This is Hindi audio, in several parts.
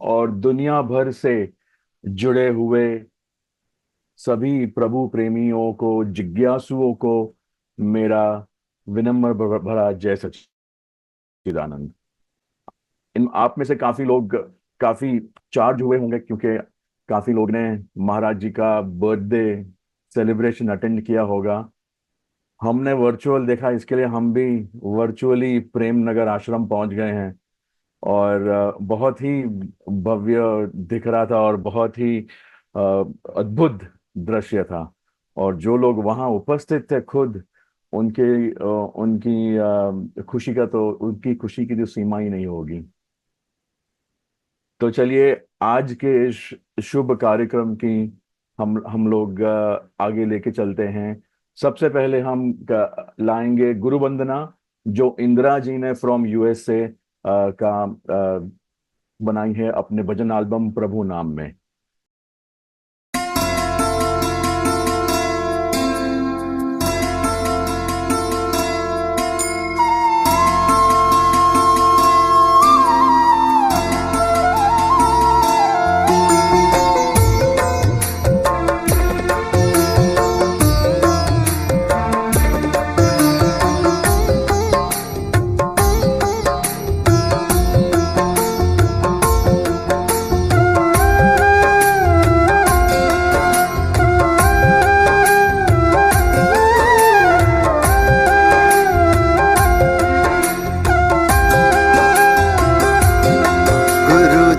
और दुनिया भर से जुड़े हुए सभी प्रभु प्रेमियों को, जिज्ञासुओं को मेरा विनम्र भरा जय सच्चिदानंद। इन आप में से काफी लोग काफी चार्ज हुए होंगे, क्योंकि काफी लोग ने महाराज जी का बर्थडे सेलिब्रेशन अटेंड किया होगा। हमने वर्चुअल देखा, इसके लिए हम भी वर्चुअली प्रेम नगर आश्रम पहुंच गए हैं। और बहुत ही भव्य दिख रहा था और बहुत ही अद्भुत दृश्य था। और जो लोग वहां उपस्थित थे खुद, उनके उनकी खुशी का तो उनकी खुशी की जो सीमा ही नहीं होगी। तो चलिए, आज के इस शुभ कार्यक्रम की हम लोग आगे लेके चलते हैं। सबसे पहले हम लाएंगे गुरु वंदना, जो इंदिरा जी ने फ्रॉम यूएसए का बनाई है अपने भजन एल्बम प्रभु नाम में।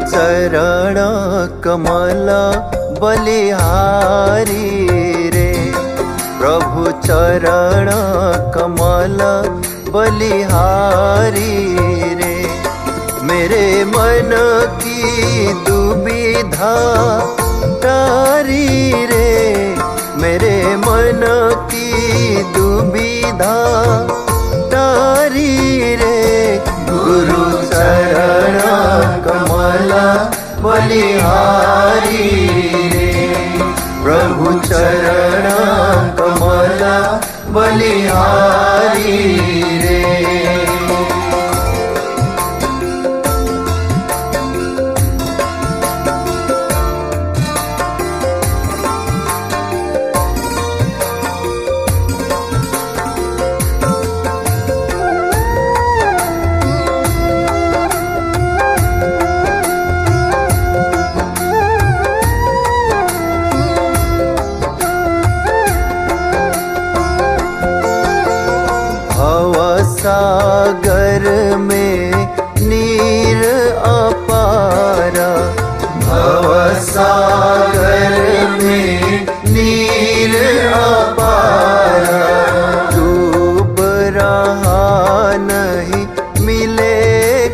चरण कमल बलिहारी रे, प्रभु चरण कमल बलिहारी रे। मेरे मन की दुविधा तारी रे, मेरे मन की दुविधा तारी रे। गुरु चरण कमल बलिहारी रे, प्रभु चरण कमल बलिहारी रे। सागर में नीर अपारा, भव सागर में नीर अपारा। डूब रहा नहीं मिले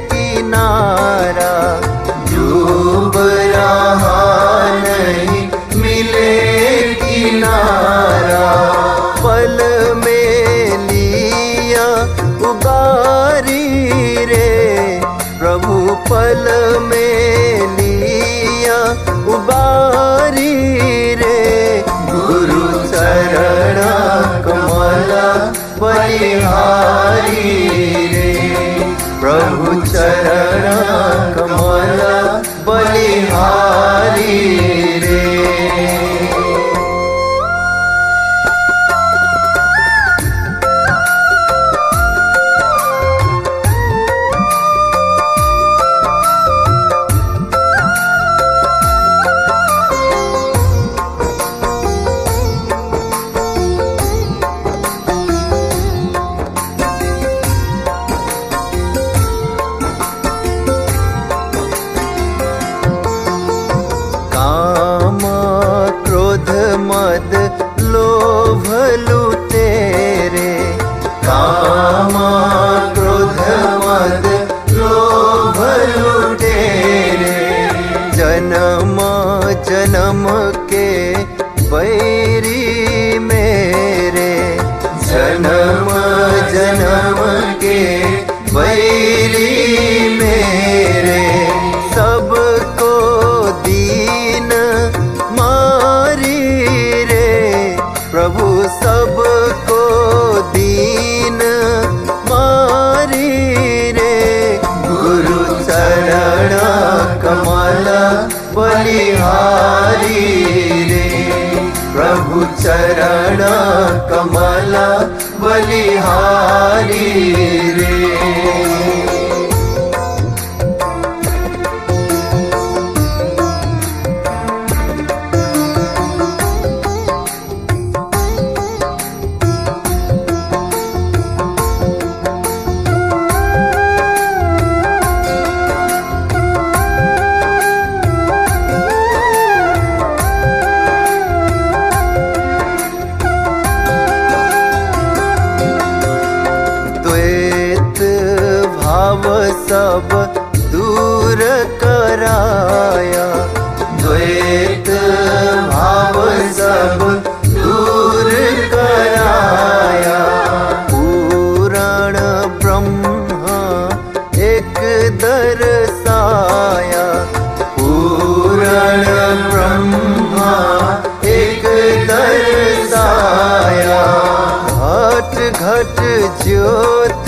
किनारा, डूब रहा नहीं मिले किनारा। पल उबारी रे, प्रभु पल में लिया उबारी रे। गुरु चरण कमल बलिहारी रे, प्रभु चरण कमल बलिहारी रे। बलिहारी रे प्रभु चरण कमल बलिहारी रे। सब दूर कराया द्वैत भाव सब दूर कराया। पुराण ब्रह्मा एक दर्शाया पुराण ब्रह्मा एक दर्शाया। घट घट ज्योत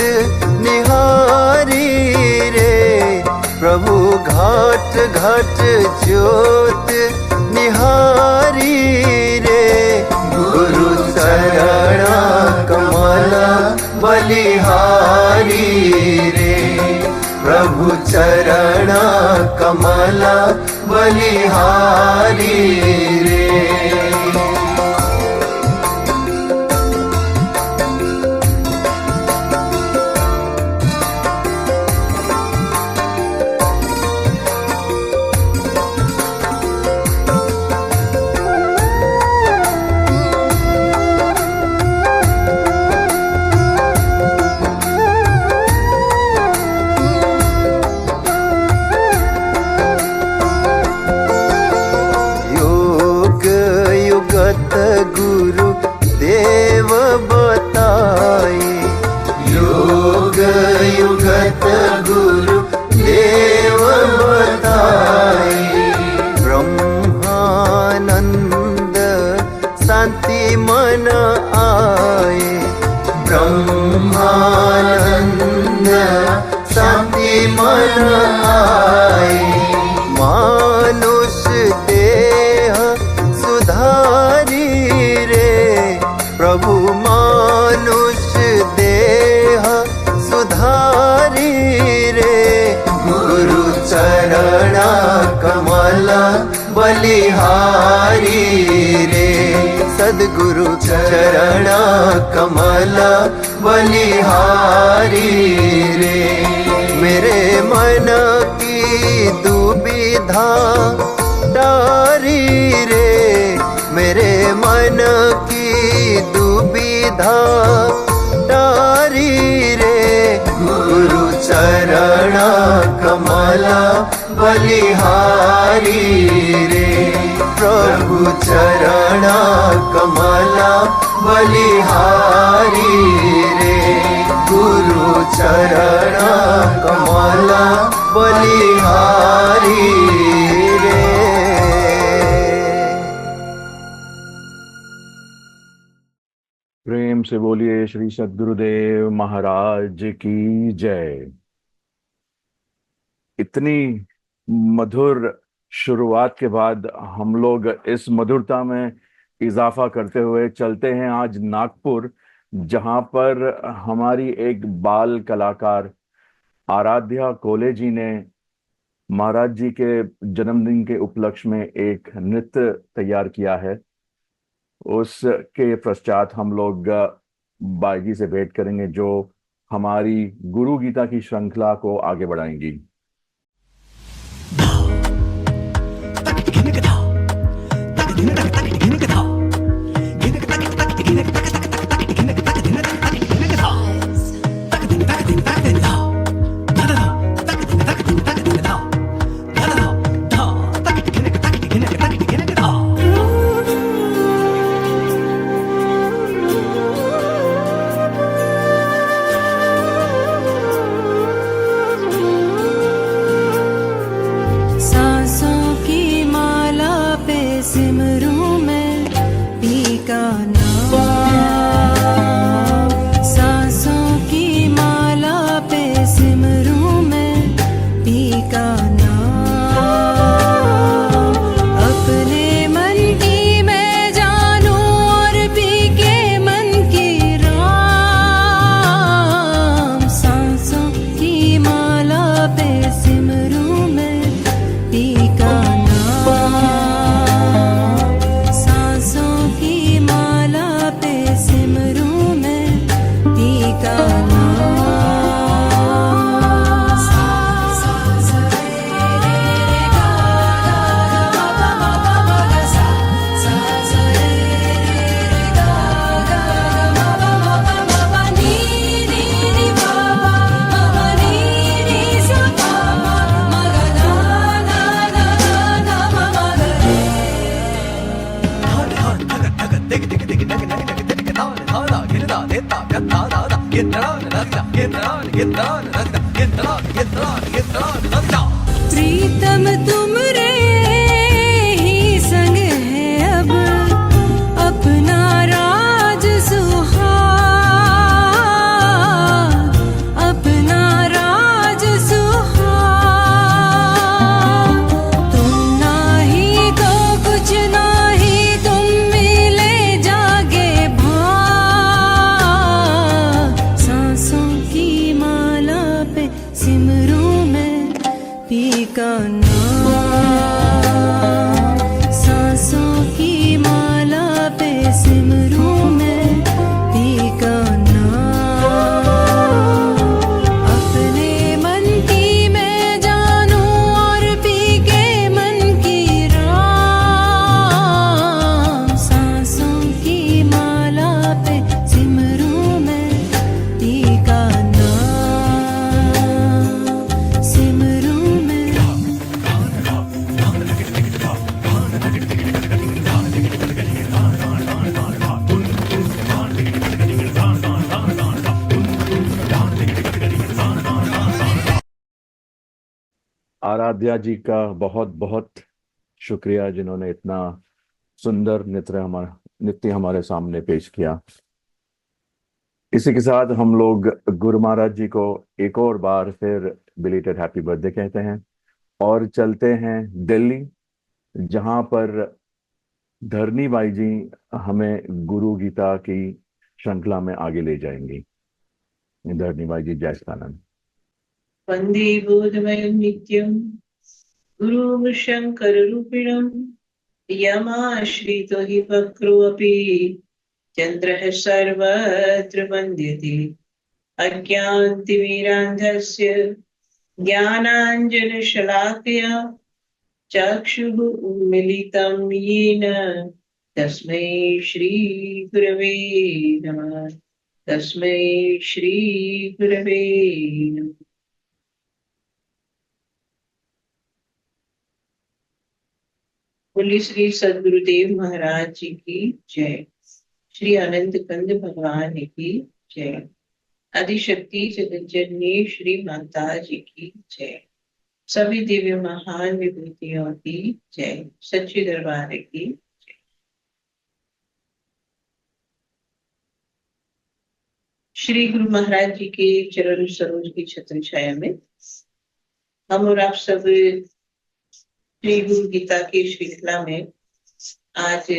निहारी प्रभु घाट घाट ज्योत निहारी रे गुरु चरण कमल बलिहारी रे प्रभु चरण कमल बलिहारी रे। गुरु देव बताए योग युगत गुरु देव बताए। ब्रह्मानंद शांति मन आए ब्रह्मानंद शांति मन आए। मानुष देह सुधारी प्रभु मानुष देह सुधारी रे गुरु चरण कमल बलिहारी रे सद्गुरु चरण कमल बलिहारी रे। मेरे मन की दुविधा टारी रे मेरे मन की दुविधा टारी रे गुरु चरण कमल बलिहारी रे प्रभु चरण कमल बलिहारी रे गुरु चरण कमल बलिहारी रे। प्रेम से बोलिए श्री सद्गुरुदेव महाराज की जय। इतनी मधुर शुरुआत के बाद हम लोग इस मधुरता में इजाफा करते हुए चलते हैं आज नागपुर, जहां पर हमारी एक बाल कलाकार आराध्या कोले जी ने महाराज जी के जन्मदिन के उपलक्ष्य में एक नृत्य तैयार किया है। उसके पश्चात हम लोग बाई जी से भेंट करेंगे जो हमारी गुरु गीता की श्रृंखला को आगे बढ़ाएंगी। प्रीतम तुमरे ही संग है अब अपना राज सुहाग, अपना राज सुहाग। तुम नाही तो कुछ नाही, तुम मिले जागे भाग। सांसों की माला पे सिमरूं मैं पी का नाम, सांसों की माला पे सिमरूं मैं पी का नाम। अपने मन की मैं जानूं और पी के मन की राम। सांसों की माला पे सिमरूं मैं पी का नाम, सिमरूं मैं। आराध्या जी का बहुत बहुत शुक्रिया, जिन्होंने इतना सुंदर नृत्य हमारे सामने पेश किया। इसी के साथ हम लोग गुरु महाराज जी को एक और बार फिर बिलेटेड हैप्पी बर्थडे कहते हैं और चलते हैं दिल्ली, जहां पर धरनी बाई जी हमें गुरु गीता की श्रृंखला में आगे ले जाएंगी। धरनी बाई जी, जय सच्चिदानंद। वंदे बोधमयं नित्यं गुरुं शङ्कररूपिणं। यमाश्रितो हि वक्रोऽपि चन्द्रः सर्वत्र वन्द्यते। अज्ञानतिमिरान्धस्य ज्ञानाञ्जनशलाकया चक्षुः उन्मीलितं येन तस्मै श्रीगुरवे नमः, तस्मै श्रीगुरवे नमः। बोलिए श्री सद्गुरुदेव महाराज जी की जय, श्री अनंत कंद भगवान की जय, आदिशक्ति जगत जननी श्री माता जी की जय, सभी दिव्य महान विभूतियों की जय, सच्चे दरबार की जय। श्री गुरु महाराज जी के चरण सरोज की छत्र छाया में हम और आप सब श्री गुरु गीता की श्रृंखला में आज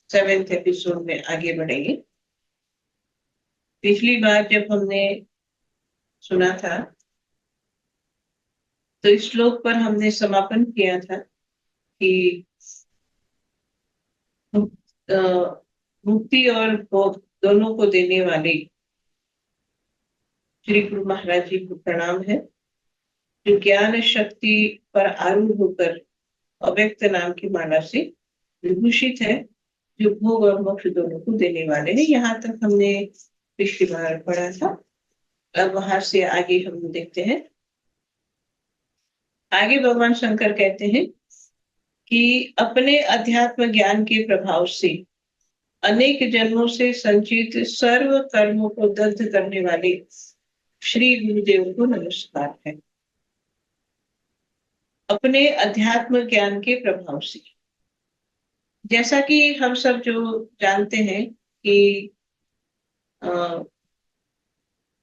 7th एपिसोड में आगे बढ़ेंगे। पिछली बार जब हमने सुना था तो इस श्लोक पर हमने समापन किया था कि मुक्ति और भोग दोनों को देने वाले श्री गुरु महाराज जी को प्रणाम है, जो ज्ञान शक्ति पर आरूढ़ होकर अव्यक्त नाम की माला से विभूषित है, जो भोग और मोक्ष दोनों को देने वाले हैं। यहाँ तक हमने पिछली बार पढ़ा था। अब वहां से आगे हम देखते हैं। आगे भगवान शंकर कहते हैं कि अपने अध्यात्म ज्ञान के प्रभाव से अनेक जन्मों से संचित सर्व कर्मों को दग्ध करने वाले श्री गुरुदेव को नमस्कार है। अपने अध्यात्म ज्ञान के प्रभाव से, जैसा कि हम सब जो जानते हैं कि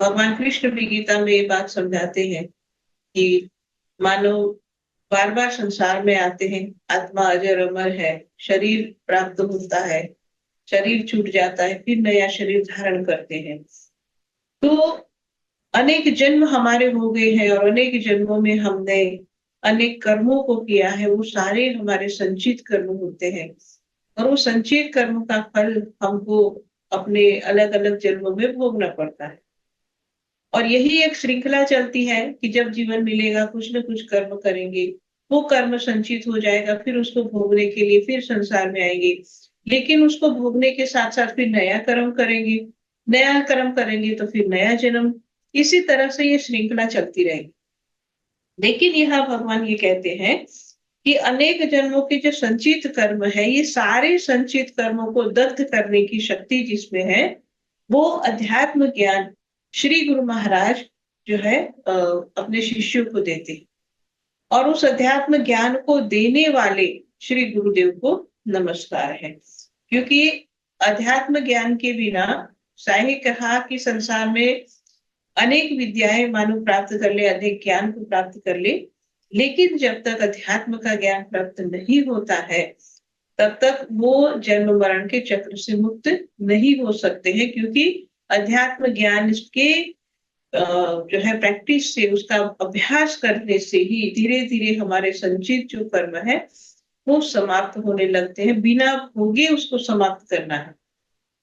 भगवान कृष्ण भी गीता में ये बात समझाते हैं कि मानव बार बार संसार में आते हैं, आत्मा अजर अमर है, शरीर प्राप्त होता है, शरीर छूट जाता है, फिर नया शरीर धारण करते हैं। तो अनेक जन्म हमारे हो गए हैं और अनेक जन्मों में हमने अनेक कर्मों को किया है। वो सारे हमारे संचित कर्म होते हैं और वो संचित कर्म का फल हमको अपने अलग अलग जन्मों में भोगना पड़ता है। और यही एक श्रृंखला चलती है कि जब जीवन मिलेगा कुछ न कुछ कर्म करेंगे, वो कर्म संचित हो जाएगा, फिर उसको भोगने के लिए फिर संसार में आएंगे, लेकिन उसको भोगने के साथ साथ फिर नया कर्म करेंगे, नया कर्म करेंगे तो फिर नया जन्म। इसी तरह से ये श्रृंखला चलती रहेगी। लेकिन यहाँ भगवान ये कहते हैं कि अनेक जन्मों के जो संचित कर्म है, ये सारे संचित कर्मों को दग्ध करने की शक्ति जिसमें है, वो अध्यात्म ज्ञान श्री गुरु महाराज जो है अपने शिष्यों को देते हैं। और उस अध्यात्म ज्ञान को देने वाले श्री गुरुदेव को नमस्कार है। क्योंकि अध्यात्म ज्ञान के बिना, साई कहा कि संसार में अनेक विद्याएं मानव प्राप्त कर ले, अनेक ज्ञान को प्राप्त कर ले, लेकिन जब तक अध्यात्म का ज्ञान प्राप्त नहीं होता है तब तक वो जन्म मरण के चक्र से मुक्त नहीं हो सकते हैं। क्योंकि अध्यात्म ज्ञान के जो है प्रैक्टिस से, उसका अभ्यास करने से ही धीरे धीरे हमारे संचित जो कर्म है वो समाप्त होने लगते हैं। बिना भोगे उसको समाप्त करना है।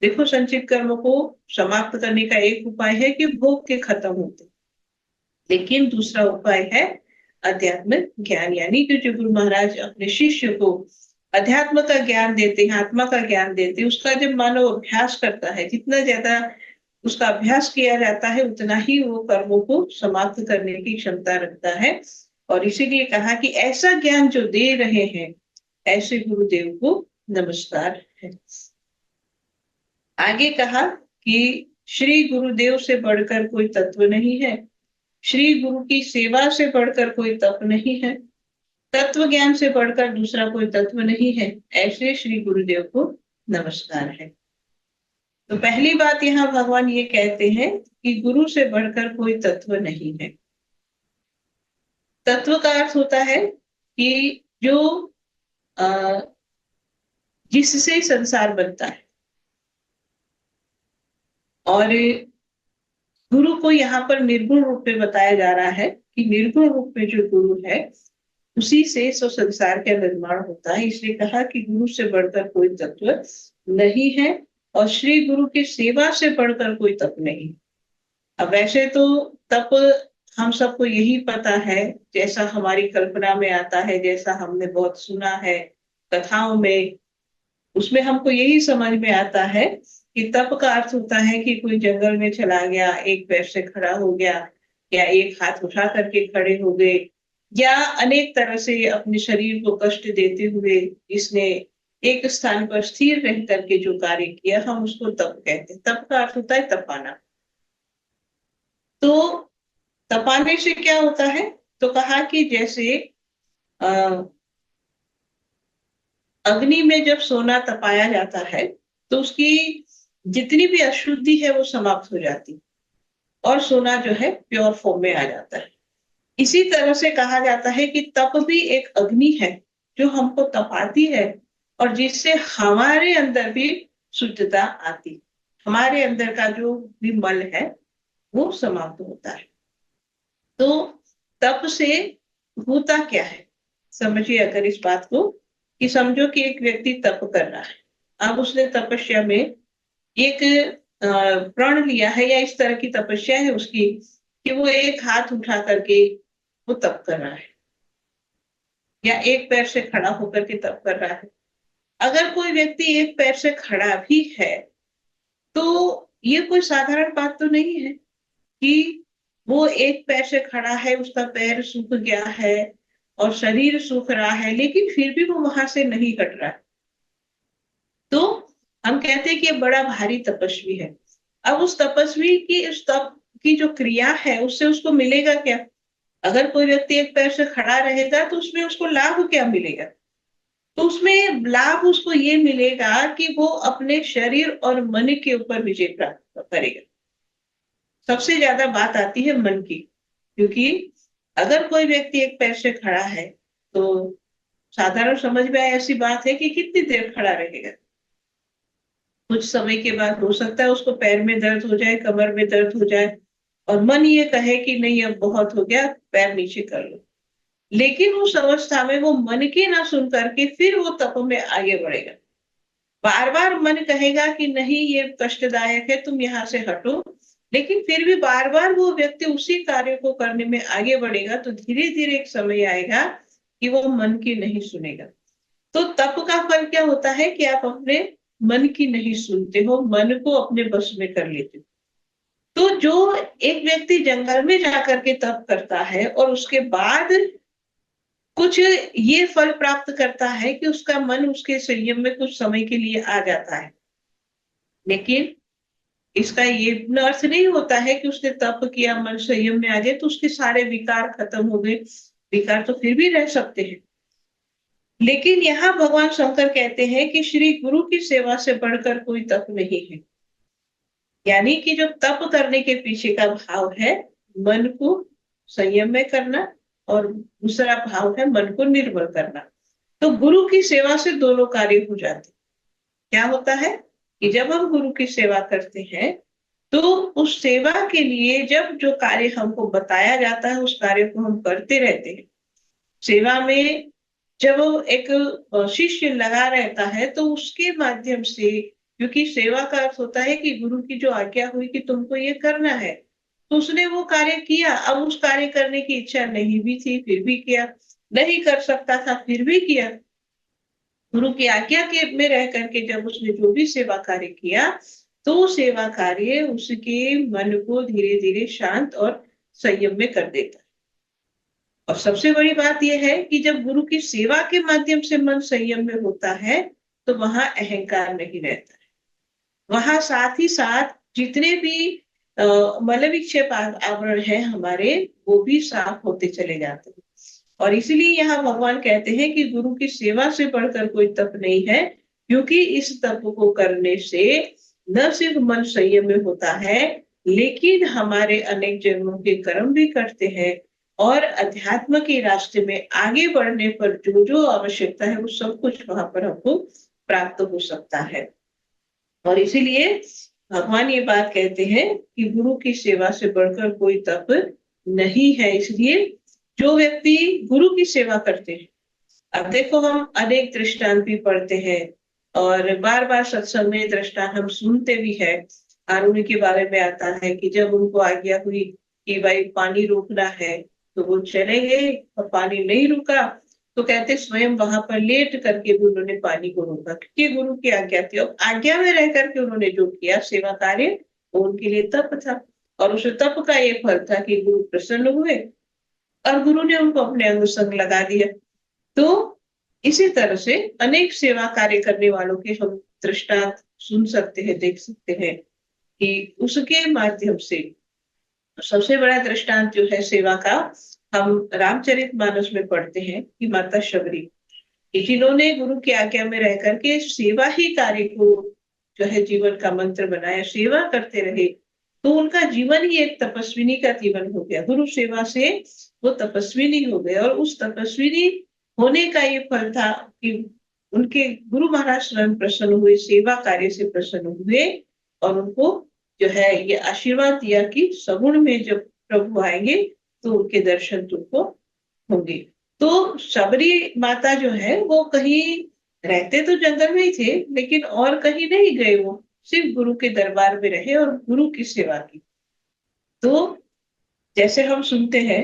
देखो, संचित कर्म को समाप्त करने का एक उपाय है कि भोग के खत्म होते, लेकिन दूसरा उपाय है अध्यात्म ज्ञान। यानी कि जो गुरु महाराज अपने शिष्य को अध्यात्म का ज्ञान देते हैं, आत्मा का ज्ञान देते हैं, उसका जब मानव अभ्यास करता है, जितना ज्यादा उसका अभ्यास किया जाता है उतना ही वो कर्मों को समाप्त करने की क्षमता रखता है। और इसीलिए कहा कि ऐसा ज्ञान जो दे रहे हैं ऐसे गुरुदेव को नमस्कार है। आगे कहा कि श्री गुरुदेव से बढ़कर कोई तत्व नहीं है, श्री गुरु की सेवा से बढ़कर कोई तप नहीं है, तत्व ज्ञान से बढ़कर दूसरा कोई तत्व नहीं है, ऐसे श्री गुरुदेव को नमस्कार है। तो पहली बात यहाँ भगवान ये कहते हैं कि गुरु से बढ़कर कोई तत्व नहीं है। तत्व का अर्थ होता है कि जो जिससे संसार बनता है। और गुरु को यहाँ पर निर्गुण रूप में बताया जा रहा है कि निर्गुण रूप में जो गुरु है उसी से सो संसार का निर्माण होता है। इसलिए कहा कि गुरु से बढ़कर कोई तत्व नहीं है और श्री गुरु की सेवा से बढ़कर कोई तप नहीं। अब वैसे तो तप हम सबको यही पता है, जैसा हमारी कल्पना में आता है, जैसा हमने बहुत सुना है कथाओं में, उसमें हमको यही समझ में आता है कि तप का अर्थ होता है कि कोई जंगल में चला गया, एक पैर से खड़ा हो गया, या एक हाथ उठा करके खड़े हो गए, या अनेक तरह से अपने शरीर को कष्ट देते हुए इसने एक स्थान पर स्थिर रह करके जो कार्य किया, हम उसको तप कहते हैं। तप का अर्थ होता है तपाना। तो तपाने से क्या होता है, तो कहा कि जैसे अग्नि में जब सोना तपाया जाता है तो उसकी जितनी भी अशुद्धि है वो समाप्त हो जाती और सोना जो है प्योर फॉर्म में आ जाता है। इसी तरह से कहा जाता है कि तप भी एक अग्नि है जो हमको तपाती है और जिससे हमारे अंदर भी शुद्धता आती, हमारे अंदर का जो भी मल है वो समाप्त होता है। तो तप से होता क्या है, समझिए अगर इस बात को, कि समझो कि एक व्यक्ति तप कर रहा है, अब उसने तपस्या में एक प्रण लिया है, या इस तरह की तपस्या है उसकी कि वो एक हाथ उठा करके वो तप कर रहा है, या एक पैर से खड़ा होकर के तप कर रहा है। अगर कोई व्यक्ति एक पैर से खड़ा भी है तो ये कोई साधारण बात तो नहीं है कि वो एक पैर से खड़ा है, उसका पैर सूख गया है और शरीर सूख रहा है, लेकिन फिर भी वो वहां से नहीं हट रहा है। तो हम कहते हैं कि ये बड़ा भारी तपस्वी है। अब उस तपस्वी की उस तप की जो क्रिया है उससे उसको मिलेगा क्या? अगर कोई व्यक्ति एक पैर से खड़ा रहेगा तो उसमें उसको लाभ क्या मिलेगा? तो उसमें लाभ उसको ये मिलेगा कि वो अपने शरीर और मन के ऊपर विजय प्राप्त करेगा। सबसे ज्यादा बात आती है मन की, क्योंकि अगर कोई व्यक्ति एक पैर से खड़ा है तो साधारण समझ में आए ऐसी बात है कि कितनी देर खड़ा रहेगा। कुछ समय के बाद हो सकता है उसको पैर में दर्द हो जाए, कमर में दर्द हो जाए और मन ये कहे कि नहीं अब बहुत हो गया, पैर नीचे कर लो। लेकिन उस अवस्था में वो मन की ना सुन करके फिर वो तप में आगे बढ़ेगा। बार बार मन कहेगा कि नहीं ये कष्टदायक है, तुम यहाँ से हटो, लेकिन फिर भी बार बार वो व्यक्ति उसी कार्य को करने में आगे बढ़ेगा। तो धीरे धीरे एक समय आएगा कि वो मन की नहीं सुनेगा। तो तप का फल क्या होता है कि आप अपने मन की नहीं सुनते हो, मन को अपने बस में कर लेते हो। तो जो एक व्यक्ति जंगल में जाकर के तप करता है और उसके बाद कुछ ये फल प्राप्त करता है कि उसका मन उसके संयम में कुछ समय के लिए आ जाता है, लेकिन इसका ये अर्थ नहीं होता है कि उसने तप किया, मन संयम में आ जाए तो उसके सारे विकार खत्म हो गए। विकार तो फिर भी रह सकते हैं। लेकिन यहाँ भगवान शंकर कहते हैं कि श्री गुरु की सेवा से बढ़कर कोई तप नहीं है। यानी कि जो तप करने के पीछे का भाव है, मन को संयम में करना, और दूसरा भाव है मन को निर्मल करना। तो गुरु की सेवा से दोनों कार्य हो जाते। क्या होता है कि जब हम गुरु की सेवा करते हैं तो उस सेवा के लिए जब जो कार्य हमको बताया जाता है उस कार्य को हम करते रहते हैं। सेवा में जब एक शिष्य लगा रहता है तो उसके माध्यम से, क्योंकि सेवा का अर्थ होता है कि गुरु की जो आज्ञा हुई कि तुमको ये करना है, तो उसने वो कार्य किया। अब उस कार्य करने की इच्छा नहीं भी थी फिर भी किया, नहीं कर सकता था फिर भी किया। गुरु की आज्ञा के में रह करके जब उसने जो भी सेवा कार्य किया तो सेवा कार्य उसके मन को धीरे धीरे शांत और संयम में कर देता है। और सबसे बड़ी बात यह है कि जब गुरु की सेवा के माध्यम से मन संयम में होता है तो वहां अहंकार नहीं रहता है। वहां साथ ही साथ जितने भी मल विक्षेप आवरण है हमारे, वो भी साफ होते चले जाते हैं। और इसीलिए यहाँ भगवान कहते हैं कि गुरु की सेवा से बढ़कर कोई तप नहीं है, क्योंकि इस तप को करने से न सिर्फ मन संयम में होता है, लेकिन हमारे अनेक जन्मों के कर्म भी कटते हैं और अध्यात्म के रास्ते में आगे बढ़ने पर जो जो आवश्यकता है वो सब कुछ वहां पर हमको प्राप्त हो सकता है। और इसीलिए भगवान ये बात कहते हैं कि गुरु की सेवा से बढ़कर कोई तप नहीं है। इसलिए जो व्यक्ति गुरु की सेवा करते हैं, अब देखो हम अनेक दृष्टांत भी पढ़ते हैं और बार बार सत्संग में दृष्टांत हम सुनते भी है। और उनके बारे में आता है कि जब उनको आज्ञा हुई कि भाई पानी रोकना है तो वो चले गए, और पानी नहीं रुका तो कहते स्वयं वहां पर लेट करके भी उन्होंने पानी को रोका, क्योंकि गुरु की आज्ञा थी। और आज्ञा में रह करके उन्होंने जो किया सेवा कार्य, वो उनके लिए तप था। और उस तप का ये फल था कि गुरु प्रसन्न हुए और गुरु ने उनको अपने अंग संग लगा दिया। तो इसी तरह से अनेक सेवा कार्य करने वालों के हम दृष्टांत सुन सकते हैं, देख सकते हैं कि उसके माध्यम से सबसे बड़ा दृष्टांत जो है सेवा का, हम रामचरितमानस में पढ़ते हैं कि माता शबरी, जिन्होंने गुरु की आज्ञा में रह करके सेवा ही कार्य को जो है जीवन का मंत्र बनाया, सेवा करते रहे, तो उनका जीवन ही एक तपस्विनी का जीवन हो गया। गुरु सेवा से वो तपस्विनी हो गए और उस तपस्विनी होने का ये फल था कि उनके गुरु महाराज स्वयं प्रसन्न हुए, सेवा कार्य से प्रसन्न हुए और उनको जो है ये आशीर्वाद दिया कि सगुण में जब प्रभु आएंगे तो उनके दर्शन तुमको होंगे। तो शबरी माता जो है वो कहीं रहते तो जंगल में ही थे, लेकिन और कहीं नहीं गए, वो सिर्फ गुरु के दरबार में रहे और गुरु की सेवा की। तो जैसे हम सुनते हैं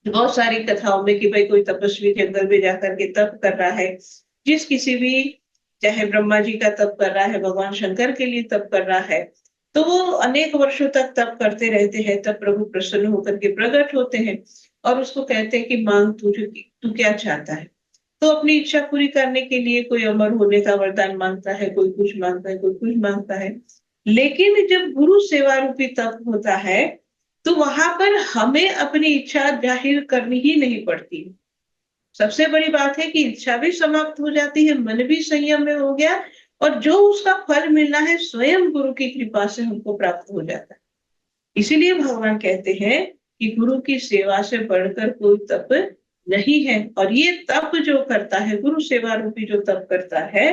बहुत सारी कथाओं में कि भाई कोई तपस्वी जंगल में जाकर के तप कर रहा है, जिस किसी भी, चाहे ब्रह्मा जी का तप कर रहा है, भगवान शंकर के लिए तप कर रहा है, तो वो अनेक वर्षों तक तप करते रहते हैं। तब प्रभु प्रसन्न होकर के प्रकट होते हैं और उसको कहते हैं कि मांग तू क्या चाहता है। तो अपनी इच्छा पूरी करने के लिए कोई अमर होने का वरदान मांगता है, कोई कुछ मांगता है, कोई कुछ मांगता है। लेकिन जब गुरु सेवा रूपी तप होता है तो वहां पर हमें अपनी इच्छा जाहिर करनी ही नहीं पड़ती। सबसे बड़ी बात है कि इच्छा भी समाप्त हो जाती है, मन भी संयम में हो गया और जो उसका फल मिलना है स्वयं गुरु की कृपा से हमको प्राप्त हो जाता है। इसीलिए भगवान कहते हैं कि गुरु की सेवा से बढ़कर कोई तप नहीं है। और ये तप जो करता है, गुरु सेवा रूपी जो तप करता है,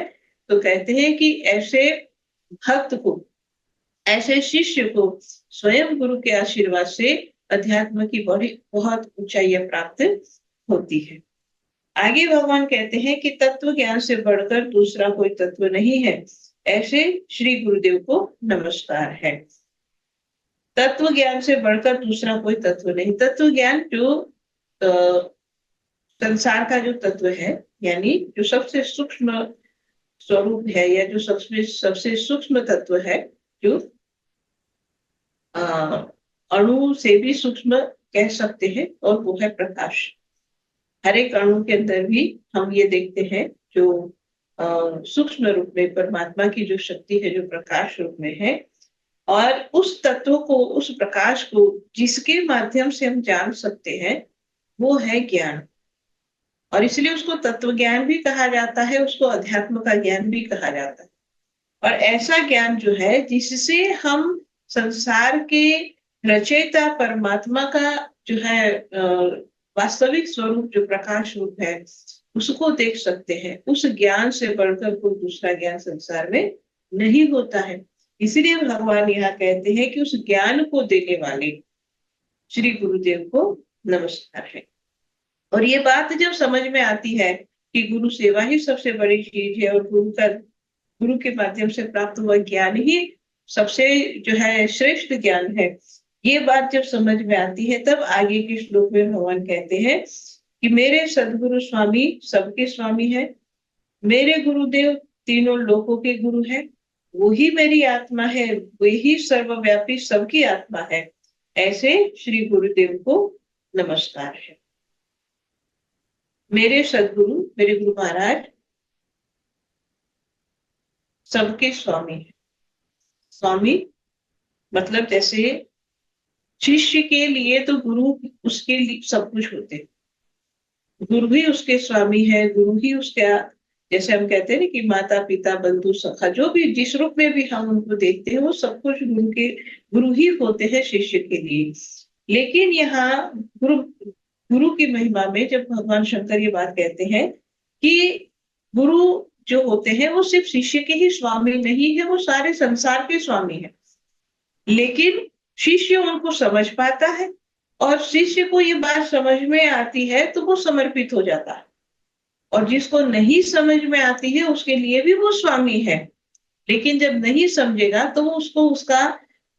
तो कहते हैं कि ऐसे भक्त को, ऐसे शिष्य को स्वयं गुरु के आशीर्वाद से अध्यात्म की बड़ी बहुत ऊंचाइयां प्राप्त होती है। आगे भगवान कहते हैं कि तत्व ज्ञान से बढ़कर दूसरा कोई तत्व नहीं है, ऐसे श्री गुरुदेव को नमस्कार है। तत्व ज्ञान से बढ़कर दूसरा कोई तत्व नहीं। तत्व ज्ञान जो संसार का जो तत्व है, यानी जो सबसे सूक्ष्म स्वरूप है या जो सबसे सूक्ष्म तत्व है, जो अणु से भी सूक्ष्म कह सकते हैं, और वो है प्रकाश। हर एक अणु के अंदर भी हम ये देखते हैं जो सूक्ष्म रूप में परमात्मा की जो शक्ति है, जो प्रकाश रूप में है। और उस तत्व को, उस प्रकाश को जिसके माध्यम से हम जान सकते हैं, वो है ज्ञान। और इसलिए उसको तत्व ज्ञान भी कहा जाता है, उसको अध्यात्म का ज्ञान भी कहा जाता है। और ऐसा ज्ञान जो है जिससे हम संसार के रचयिता परमात्मा का जो है वास्तविक स्वरूप, जो प्रकाश रूप है, उसको देख सकते हैं। उस ज्ञान से बढ़कर कोई दूसरा ज्ञान संसार में नहीं होता है। इसलिए भगवान यहाँ कहते हैं कि उस ज्ञान को देने वाले श्री गुरुदेव को नमस्कार है। और ये बात जब समझ में आती है कि गुरु सेवा ही सबसे बड़ी चीज है और गुरु के माध्यम से प्राप्त हुआ ज्ञान ही सबसे जो है श्रेष्ठ ज्ञान है, ये बात जब समझ में आती है, तब आगे के श्लोक में भगवान कहते हैं कि मेरे सदगुरु स्वामी सबके स्वामी है, मेरे गुरुदेव तीनों लोकों के गुरु है, वही मेरी आत्मा है, वही सर्वव्यापी सबकी आत्मा है। ऐसे श्री गुरुदेव को नमस्कार है। मेरे सदगुरु, मेरे गुरु महाराज सबके स्वामी है। स्वामी मतलब जैसे शिष्य के लिए तो गुरु उसके लिए सब कुछ होते हैं, गुरु ही उसके स्वामी है, गुरु ही उसका, जैसे हम कहते हैं ना कि माता पिता बंधु सखा, जो भी जिस रूप में भी हम उनको देखते हैं, वो सब कुछ गुरु ही होते हैं शिष्य के लिए। लेकिन यहाँ गुरु की महिमा में जब भगवान शंकर ये बात कहते हैं कि गुरु जो होते हैं वो सिर्फ शिष्य के ही स्वामी नहीं है, वो सारे संसार के स्वामी है। लेकिन शिष्य उनको समझ पाता है, और शिष्य को ये बात समझ में आती है तो वो समर्पित हो जाता है, और जिसको नहीं समझ में आती है उसके लिए भी वो स्वामी है। लेकिन जब नहीं समझेगा तो वो उसको उसका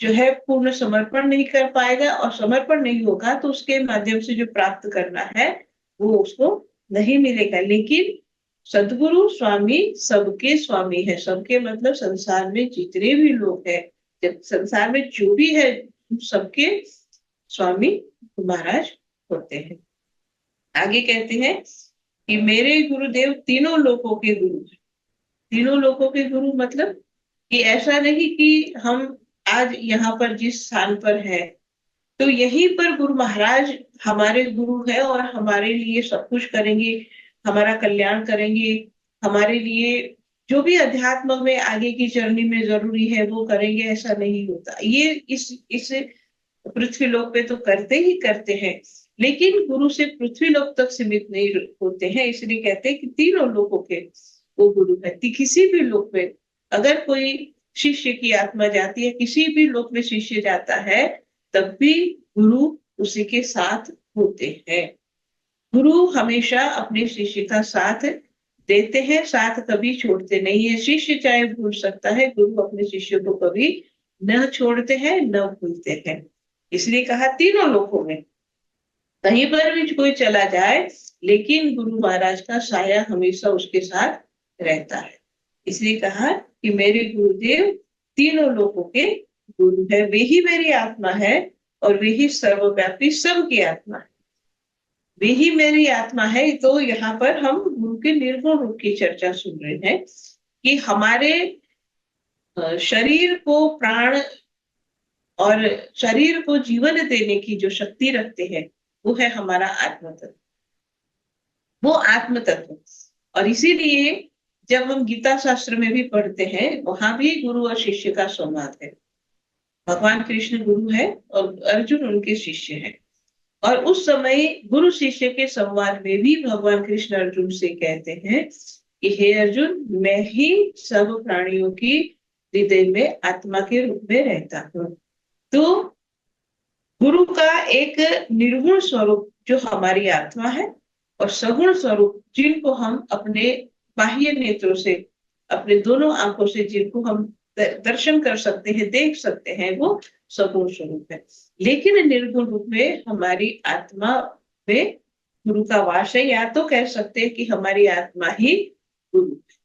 जो है पूर्ण समर्पण नहीं कर पाएगा, और समर्पण नहीं होगा तो उसके माध्यम से जो प्राप्त करना है वो उसको नहीं मिलेगा। लेकिन सदगुरु स्वामी सबके स्वामी है। सबके मतलब संसार में जितने भी लोग हैं, जब संसार में जो भी है, सबके स्वामी महाराज होते हैं। आगे कहते हैं कि मेरे गुरुदेव तीनों लोकों के गुरु हैं। तीनों लोकों के गुरु मतलब कि ऐसा नहीं कि हम आज यहाँ पर जिस स्थान पर है तो यहीं पर गुरु महाराज हमारे गुरु है और हमारे लिए सब कुछ करेंगे, हमारा कल्याण करेंगे, हमारे लिए जो भी अध्यात्म में आगे की जर्नी में जरूरी है वो करेंगे, ऐसा नहीं होता। ये इस पृथ्वी लोक पे तो करते ही करते हैं, लेकिन गुरु से पृथ्वी लोक तक सीमित नहीं होते हैं। इसलिए कहते हैं कि तीनों लोकों के वो गुरु है। किसी भी लोक में अगर कोई शिष्य की आत्मा जाती है, किसी भी लोक में शिष्य जाता है, तब भी गुरु उसी के साथ होते हैं। गुरु हमेशा अपने शिष्य का साथ देते हैं, साथ कभी छोड़ते नहीं है। शिष्य चाहे भूल सकता है, गुरु अपने शिष्य को कभी न छोड़ते हैं न भूलते हैं। इसलिए कहा तीनों लोकों में कहीं पर भी कोई चला जाए, लेकिन गुरु महाराज का साया हमेशा उसके साथ रहता है। इसलिए कहा कि मेरे गुरुदेव तीनों लोकों के गुरु है, वे ही मेरी आत्मा है और वे ही सर्वव्यापी सबकी आत्मा है, वे ही मेरी आत्मा है। तो यहाँ पर हम गुरु के निर्गुण रूप की चर्चा सुन रहे हैं कि हमारे शरीर को प्राण और शरीर को जीवन देने की जो शक्ति रखते हैं वो है हमारा आत्म तत्व, वो आत्म तत्व। और इसीलिए जब हम गीता शास्त्र में भी पढ़ते हैं, वहां भी गुरु और शिष्य का संवाद है। भगवान कृष्ण गुरु है और अर्जुन उनके शिष्य हैं। और उस समय गुरु शिष्य के संवाद में भी भगवान कृष्ण अर्जुन से कहते हैं कि हे अर्जुन, मैं ही सब प्राणियों की हृदय में आत्मा के रूप में रहता हूँ। तो गुरु का एक निर्गुण स्वरूप जो हमारी आत्मा है, और सगुण स्वरूप जिनको हम अपने बाह्य नेत्रों से, अपने दोनों आंखों से जिनको हम दर्शन कर सकते हैं, देख सकते हैं, वो सगुण स्वरूप है। लेकिन निर्गुण रूप में हमारी आत्मा में गुरु का वास है, या तो कह सकते हैं कि हमारी आत्मा ही गुरु है।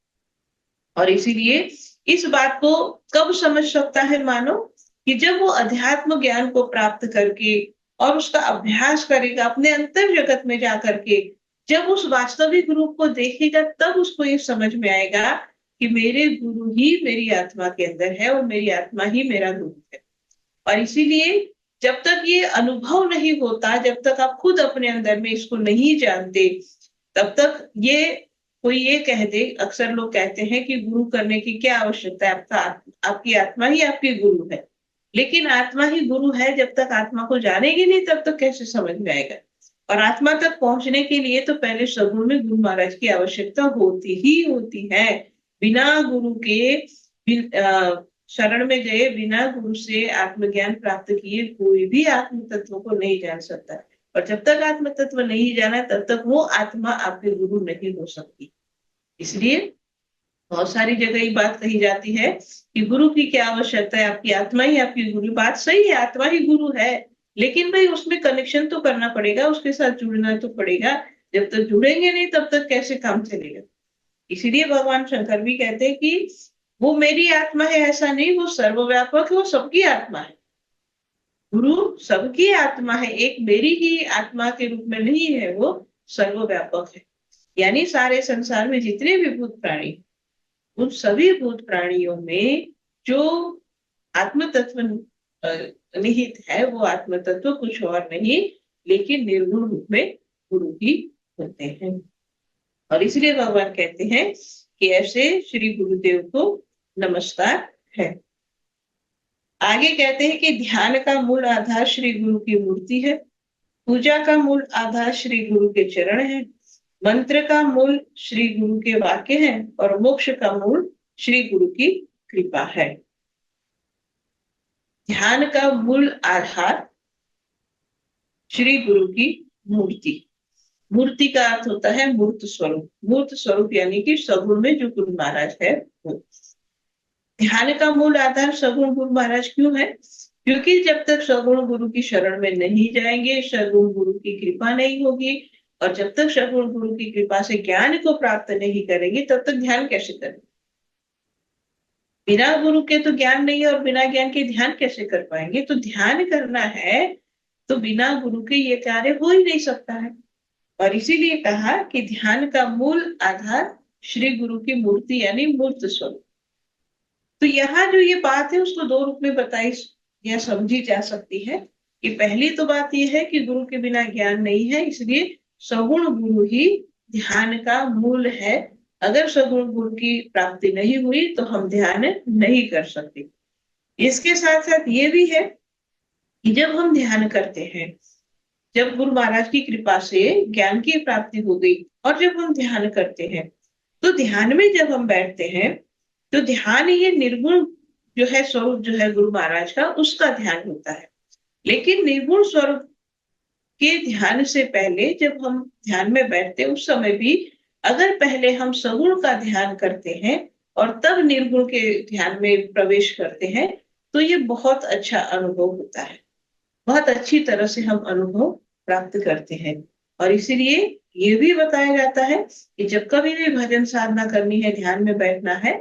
और इसीलिए इस बात को कब समझ सकता है मानो, कि जब वो अध्यात्म ज्ञान को प्राप्त करके और उसका अभ्यास करेगा अपने अंतर जगत में जाकर के, जब उस वास्तविक रूप को देखेगा, तब उसको ये समझ में आएगा कि मेरे गुरु ही मेरी आत्मा के अंदर है और मेरी आत्मा ही मेरा गुरु है। और इसीलिए जब तक ये अनुभव नहीं होता, जब तक आप खुद अपने अंदर में इसको नहीं जानते, तब तक ये कोई ये कह दे, अक्सर लोग कहते हैं कि गुरु करने की क्या आवश्यकता है, आपकी आत्मा ही आपकी गुरु है। लेकिन आत्मा ही गुरु है, जब तक आत्मा को जानेगी नहीं तब तक कैसे समझ में आएगा। और आत्मा तक पहुंचने के लिए तो पहले सगुण में गुरु महाराज की आवश्यकता होती ही होती है। बिना गुरु के शरण में गए, बिना गुरु से आत्मज्ञान प्राप्त किए कोई भी आत्म तत्व को नहीं जान सकता। और जब तक आत्म तत्व नहीं जाना तब तक वो आत्मा आपके गुरु नहीं हो सकती। इसलिए बहुत सारी जगह ये बात कही जाती है कि गुरु की क्या आवश्यकता है, आपकी आत्मा ही आपकी गुरु। बात सही है, आत्मा ही गुरु है, लेकिन भाई उसमें कनेक्शन तो करना पड़ेगा, उसके साथ जुड़ना तो पड़ेगा। जब तक जुड़ेंगे नहीं तब तक कैसे काम चलेगा। इसीलिए भगवान शंकर भी कहते हैं कि वो मेरी आत्मा है ऐसा नहीं, वो सर्वव्यापक है, वो सबकी आत्मा है। गुरु सबकी आत्मा है, एक मेरी ही आत्मा के रूप में नहीं है, वो सर्वव्यापक है। यानी सारे संसार में जितने भी भूत प्राणी, उन सभी भूत प्राणियों में जो आत्म तत्व निहित है, वो आत्म तत्व कुछ और नहीं लेकिन निर्गुण रूप में गुरु ही होते हैं। और इसलिए भगवान कहते हैं कि ऐसे श्री गुरुदेव को नमस्कार है। आगे कहते हैं कि ध्यान का मूल आधार श्री गुरु की मूर्ति है, पूजा का मूल आधार श्री गुरु के चरण है, मंत्र का मूल श्री गुरु के वाक्य है और मोक्ष का मूल श्री गुरु की कृपा है। ध्यान का मूल आधार श्री गुरु की मूर्ति। मूर्ति का अर्थ होता है मूर्त स्वरूप। मूर्त स्वरूप यानी कि सगुण में जो गुरु महाराज है वो। ध्यान का मूल आधार सगुण गुरु महाराज क्यों है? क्योंकि जब तक सगुण गुरु की शरण में नहीं जाएंगे, सगुण गुरु की कृपा नहीं होगी, और जब तक सगुण गुरु की कृपा से ज्ञान को प्राप्त नहीं करेंगे तब तक ध्यान कैसे करेंगे। बिना गुरु के तो ज्ञान नहीं है और बिना ज्ञान के ध्यान कैसे कर पाएंगे। तो ध्यान करना है तो बिना गुरु के ये कार्य हो ही नहीं सकता है। और इसीलिए कहा कि ध्यान का मूल आधार श्री गुरु की मूर्ति यानी मूर्त स्वरूप। तो यहाँ जो ये बात है उसको दो रूप में बताई या समझी जा सकती है कि पहली तो बात यह है कि गुरु के बिना ज्ञान नहीं है, इसलिए सगुण गुरु ही ध्यान का मूल है। अगर सगुण गुरु की प्राप्ति नहीं हुई तो हम ध्यान नहीं कर सकते। इसके साथ साथ ये भी है कि जब हम ध्यान करते हैं, जब गुरु महाराज की कृपा से ज्ञान की प्राप्ति हो गई और जब हम ध्यान करते हैं तो ध्यान में जब हम बैठते हैं तो ध्यान ये निर्गुण जो है स्वरूप जो है गुरु महाराज का, उसका ध्यान होता है। लेकिन निर्गुण स्वरूप के ध्यान से पहले जब हम ध्यान में बैठते हैं उस समय भी अगर पहले हम सगुण का ध्यान करते हैं और तब निर्गुण के ध्यान में प्रवेश करते हैं तो ये बहुत अच्छा अनुभव होता है, बहुत अच्छी तरह से हम अनुभव प्राप्त करते हैं। और इसीलिए ये भी बताया जाता है कि जब कभी भी भजन साधना करनी है, ध्यान में बैठना है,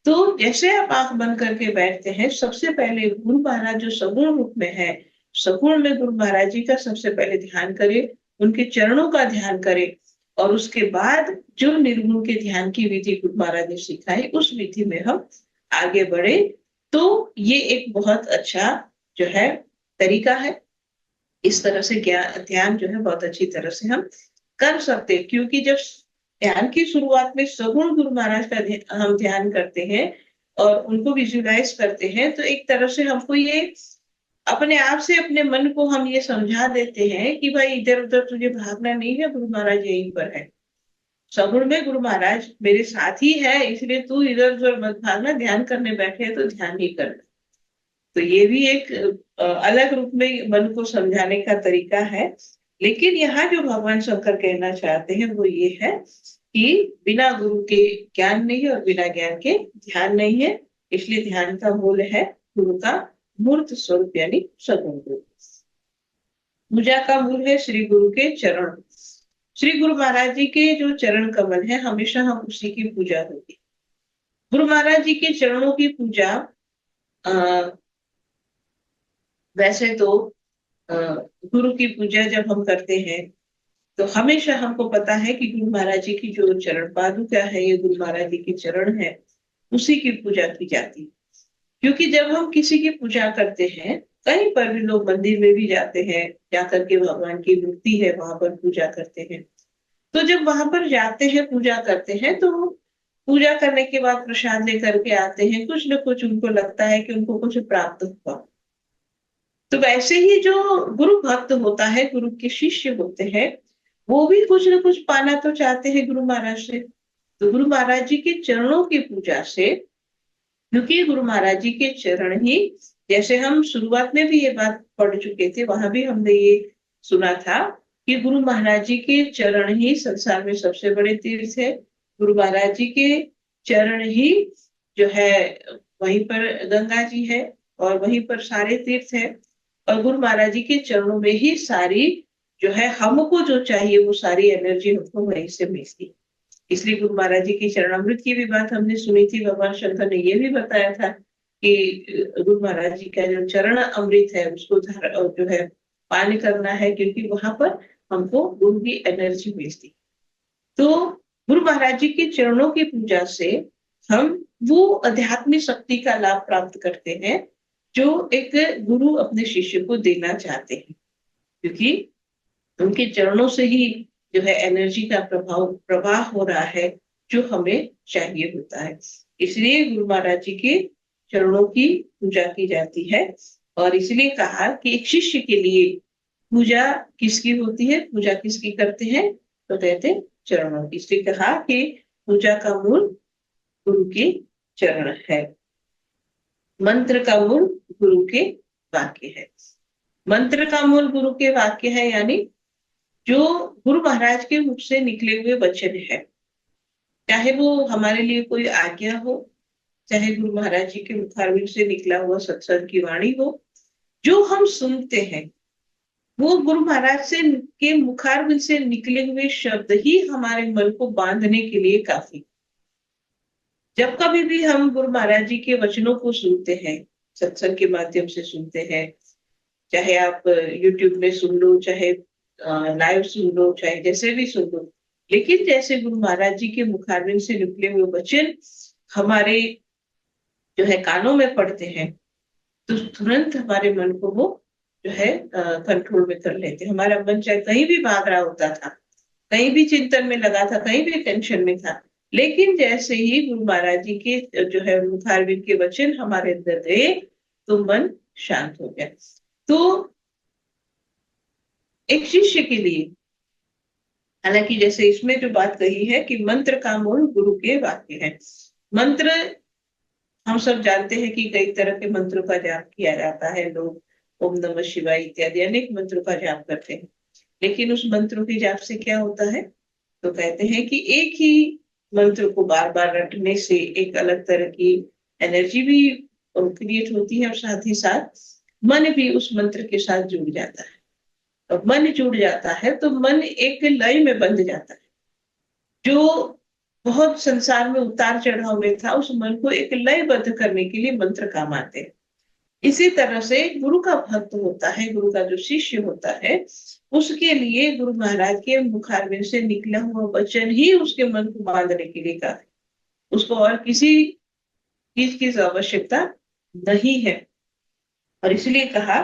तो जैसे आप आंख बंद करके बैठते हैं, सबसे पहले गुरु महाराज जो सगुण रूप में है, सगुण में गुरु महाराज जी का सबसे पहले ध्यान करें, उनके चरणों का ध्यान करें और उसके बाद जो निर्गुण के ध्यान की विधि गुरु महाराज ने सिखाई उस विधि में हम आगे बढ़े। तो ये एक बहुत अच्छा जो है तरीका है। इस तरह से ध्यान जो है बहुत अच्छी तरह से हम कर सकते हैं, क्योंकि जब ध्यान की शुरुआत में सगुण गुरु महाराज का हम ध्यान करते हैं और उनको विजुलाइज करते हैं तो एक तरह से हमको ये अपने आप से अपने मन को हम ये समझा देते हैं कि भाई इधर उधर तुझे भागना नहीं है, गुरु महाराज यहीं पर है। सगुण में गुरु महाराज मेरे साथ ही है, इसलिए तू इधर उधर मत भागना, ध्यान करने बैठे है तो ध्यान ही करना। तो ये भी एक अलग रूप में मन को समझाने का तरीका है। लेकिन यहाँ जो भगवान शंकर कहना चाहते हैं वो ये है कि बिना गुरु के ज्ञान नहीं है और बिना ज्ञान के ध्यान नहीं है। इसलिए ध्यान का मूल है गुरु का मूर्त स्वरूप यानी सगुण गुरु। पूजा का मूल है श्री गुरु के चरण। श्री गुरु महाराज जी के जो चरण कमल है हमेशा हम उसी की पूजा होगी। गुरु महाराज जी के चरणों की पूजा वैसे तो गुरु की पूजा जब हम करते हैं तो हमेशा हमको पता है कि गुरु महाराज जी की जो चरण पादुका है ये गुरु महाराज जी के चरण है। उसी की पूजा की जाती है। क्योंकि जब हम किसी की पूजा करते हैं, कहीं पर भी लोग मंदिर में भी जाते हैं, जाकर के भगवान की मूर्ति है वहां पर पूजा करते हैं। तो जब वहां पर जाते हैं पूजा करते हैं तो पूजा करने के बाद प्रसाद लेकर के आते हैं, कुछ न कुछ उनको लगता है कि उनको कुछ प्राप्त हुआ। तो वैसे ही जो गुरु भक्त होता है, गुरु के शिष्य होते हैं, वो भी कुछ न कुछ पाना तो चाहते हैं गुरु महाराज से। तो गुरु महाराज जी के चरणों की पूजा से, क्योंकि गुरु महाराज जी के चरण ही, जैसे हम शुरुआत में भी ये बात पढ़ चुके थे, वहां भी हमने ये सुना था कि गुरु महाराज जी के चरण ही संसार में सबसे बड़े तीर्थ है। गुरु महाराज जी के चरण ही जो है, वहीं पर गंगा जी है और वहीं पर सारे तीर्थ है। और गुरु महाराज जी के चरणों में ही सारी जो है, हमको जो चाहिए वो सारी एनर्जी हमको वहीं से मिलती। इसलिए गुरु महाराज जी की चरणामृत की भी बात हमने सुनी थी। भगवान शंकर ने ये भी बताया था कि गुरु महाराज जी का जो चरण अमृत है उसको जो है पान करना है, क्योंकि वहां पर हमको गुरु की एनर्जी मिलती। तो गुरु महाराज जी के चरणों की पूजा से हम वो आध्यात्मिक शक्ति का लाभ प्राप्त करते हैं जो एक गुरु अपने शिष्य को देना चाहते हैं, क्योंकि उनके चरणों से ही जो है एनर्जी का प्रवाह हो रहा है जो हमें चाहिए होता है। इसलिए गुरु महाराज जी के चरणों की पूजा की जाती है। और इसलिए कहा कि एक शिष्य के लिए पूजा किसकी होती है, पूजा किसकी करते हैं, तो कहते हैं चरणों की। इसलिए कहा कि पूजा का मूल गुरु के चरण है, मंत्र का मूल गुरु के वाक्य है। मंत्र का मूल गुरु के वाक्य है, यानी जो गुरु महाराज के मुख से निकले हुए वचन है, चाहे वो हमारे लिए कोई आज्ञा हो, चाहे गुरु महाराज जी के मुखारविंद से निकला हुआ सत्संग की वाणी हो, जो हम सुनते हैं वो गुरु महाराज से के मुखारविंद से निकले हुए शब्द ही हमारे मन को बांधने के लिए काफी। जब कभी भी हम गुरु महाराज जी के वचनों को सुनते हैं, सत्संग के माध्यम से सुनते हैं, चाहे आप YouTube में सुन लो, चाहे लाइव सुन लो, चाहे जैसे भी सुन लो, लेकिन जैसे गुरु महाराज जी के मुखारविंद से निकले हुए वचन हमारे जो है कानों में पड़ते हैं, तो तुरंत हमारे मन को वो जो है कंट्रोल में कर लेते हैं। हमारा मन चाहे कहीं भी भाग रहा होता था, कहीं भी चिंतन में लगा था, कहीं भी टेंशन में था, लेकिन जैसे ही गुरु महाराज जी के जो है मुखारविंद के वचन हमारे अंदर गए तो मन शांत हो गया। तो एक शिष्य के लिए, हालांकि जैसे इसमें जो बात कही है कि मंत्र का मूल गुरु के वाक्य है। मंत्र हम सब जानते हैं कि कई तरह के मंत्रों का जाप किया जाता है, लोग ओम नमः शिवाय इत्यादि अनेक मंत्रों का जाप करते हैं, लेकिन उस मंत्रों के जाप से क्या होता है, तो कहते हैं कि एक ही मंत्र को बार बार रटने से एक अलग तरह की एनर्जी भी क्रिएट होती है और साथ ही साथ मन भी उस मंत्र के साथ जुड़ जाता है। और मन जुड़ जाता है तो मन एक लय में बंध जाता है। जो बहुत संसार में उतार चढ़ाव में था, उस मन को एक लयबद्ध करने के लिए मंत्र काम आते हैं। इसी तरह से गुरु का भक्त होता है, गुरु का जो शिष्य होता है, उसके लिए गुरु महाराज के मुखारविंद से निकला हुआ वचन ही उसके मन को बांधने के लिए कहा है। उसको और किसी चीज की आवश्यकता नहीं है। और इसलिए कहा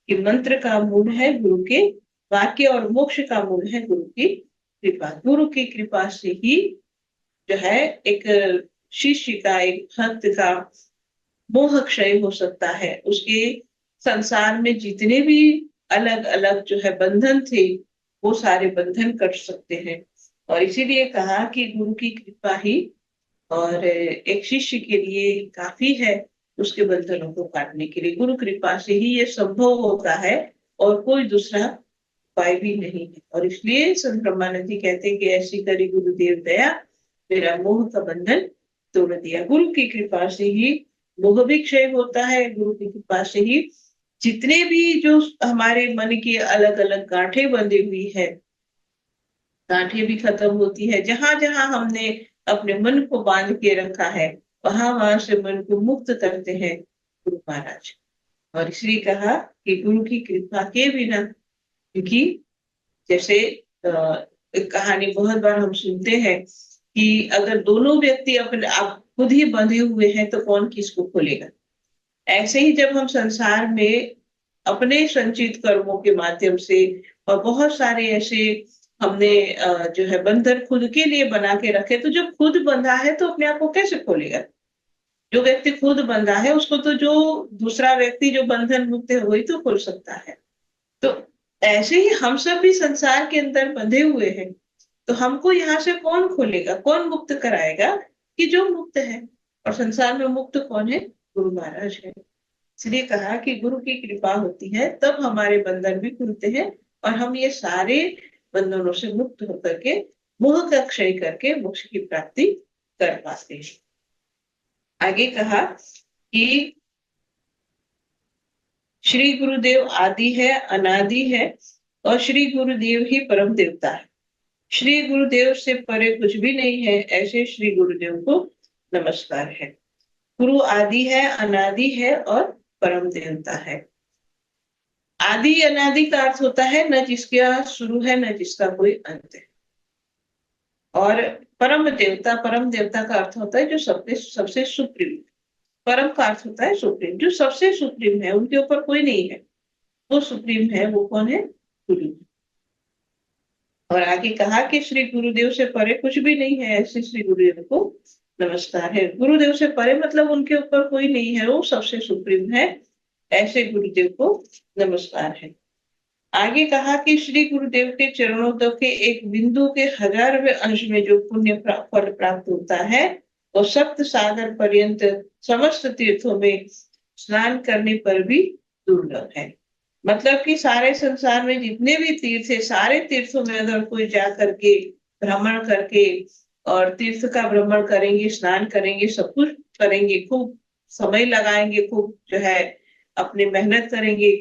कि मंत्र का मूल है गुरु के वाक्य और मोक्ष का मूल है गुरु की कृपा। गुरु की कृपा से ही जो है एक शिष्य का, एक भक्त का मोह क्षय हो सकता है। उसके संसार में जितने भी अलग अलग जो है बंधन थे, वो सारे बंधन कट सकते हैं। और इसीलिए कहा कि गुरु की कृपा ही और एक शिष्य के लिए काफी है उसके बंधनों को काटने के लिए। गुरु कृपा से ही ये संभव होता है और कोई दूसरा उपाय भी नहीं है। और इसलिए संत ब्रह्मानंद जी कहते हैं कि ऐसी करी गुरुदेव दया, मेरा मोह का बंधन तोड़ दिया। गुरु की कृपा से ही मोह भी क्षय होता है। गुरु की कृपा से ही जितने भी जो हमारे मन की अलग अलग गांठें बंधी हुई है, गांठें भी खत्म होती है। जहां जहां हमने अपने मन को बांध के रखा है, वहां वहां से मन को मुक्त करते हैं गुरु महाराज। और इसलिए कहा कि गुरु की कृपा के बिना, क्योंकि जैसे एक कहानी बहुत बार हम सुनते हैं कि अगर दोनों व्यक्ति अपने, आप खुद ही बंधे हुए हैं तो कौन किसको खोलेगा। ऐसे ही जब हम संसार में अपने संचित कर्मों के माध्यम से और बहुत सारे ऐसे हमने जो है बंधन खुद के लिए बना के रखे, तो जब खुद बंधा है तो अपने आप को कैसे खोलेगा। जो व्यक्ति खुद बंधा है उसको तो जो दूसरा व्यक्ति जो बंधन मुक्त है वही तो खोल सकता है। तो ऐसे ही हम सब भी संसार के अंदर बंधे हुए हैं, तो हमको यहाँ से कौन खोलेगा, कौन मुक्त कराएगा, कि जो मुक्त है। और संसार में मुक्त कौन है, गुरु महाराज है। इसलिए कहा कि गुरु की कृपा होती है तब हमारे बंधन भी खुलते हैं और हम ये सारे बंधनों से मुक्त होकर के मोह का क्षय करके मोक्ष की प्राप्ति कर पाते हैं। आगे कहा कि श्री गुरुदेव आदि है, अनादि है और श्री गुरुदेव ही परम देवता है। श्री गुरुदेव से परे कुछ भी नहीं है, ऐसे श्री गुरुदेव को नमस्कार है। गुरु आदि है, अनादि है और परम देवता है। आदि अनादि का अर्थ होता है न जिसका शुरू है न जिसका कोई अंत है। और परम देवता का अर्थ होता है जो सबसे सुप्रीम। परम का अर्थ होता है सुप्रीम, जो सबसे सुप्रीम है, उनके ऊपर कोई नहीं है, वो सुप्रीम है। वो कौन है, गुरु। और आगे कहा कि श्री गुरुदेव से परे कुछ भी नहीं है, ऐसे श्री गुरुदेव को नमस्कार है। गुरुदेव से परे मतलब उनके ऊपर कोई नहीं है, वो सबसे सुप्रीम है, ऐसे गुरुदेव को नमस्कार है। आगे कहा कि श्री गुरुदेव के चरणों तक के एक बिंदु के 1000वें अंश में जो पुण्य फल प्राप्त होता है वो सप्त सागर पर्यंत समस्त तीर्थों में स्नान करने पर भी दुर्लभ है। मतलब कि सारे संसार में जितने भी तीर्थ है, सारे तीर्थों में अगर कोई जा करके भ्रमण करके और तीर्थ का भ्रमण करेंगे, स्नान करेंगे, सब कुछ करेंगे, खूब समय लगाएंगे, खूब जो है अपनी मेहनत करेंगे,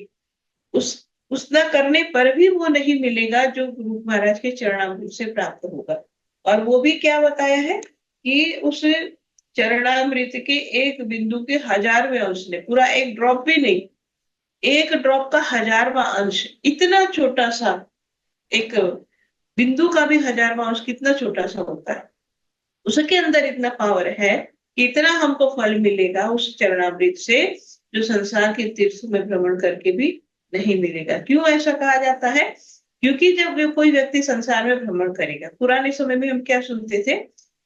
उतना करने पर भी वो नहीं मिलेगा जो गुरु महाराज के चरणामृत से प्राप्त होगा। और वो भी क्या बताया है कि उस चरणामृत के एक बिंदु के 1000वें अंश ने, पूरा एक ड्रॉप भी नहीं, एक ड्रॉप का 1000वां अंश, इतना छोटा सा एक बिंदु का भी 1000वां अंश कितना छोटा सा होता है, उसके अंदर इतना पावर है कि इतना हमको फल मिलेगा उस चरणामृत से जो संसार के तीर्थों में भ्रमण करके भी नहीं मिलेगा। क्यों ऐसा कहा जाता है, क्योंकि जब कोई व्यक्ति संसार में भ्रमण करेगा, पुराने समय में हम क्या सुनते थे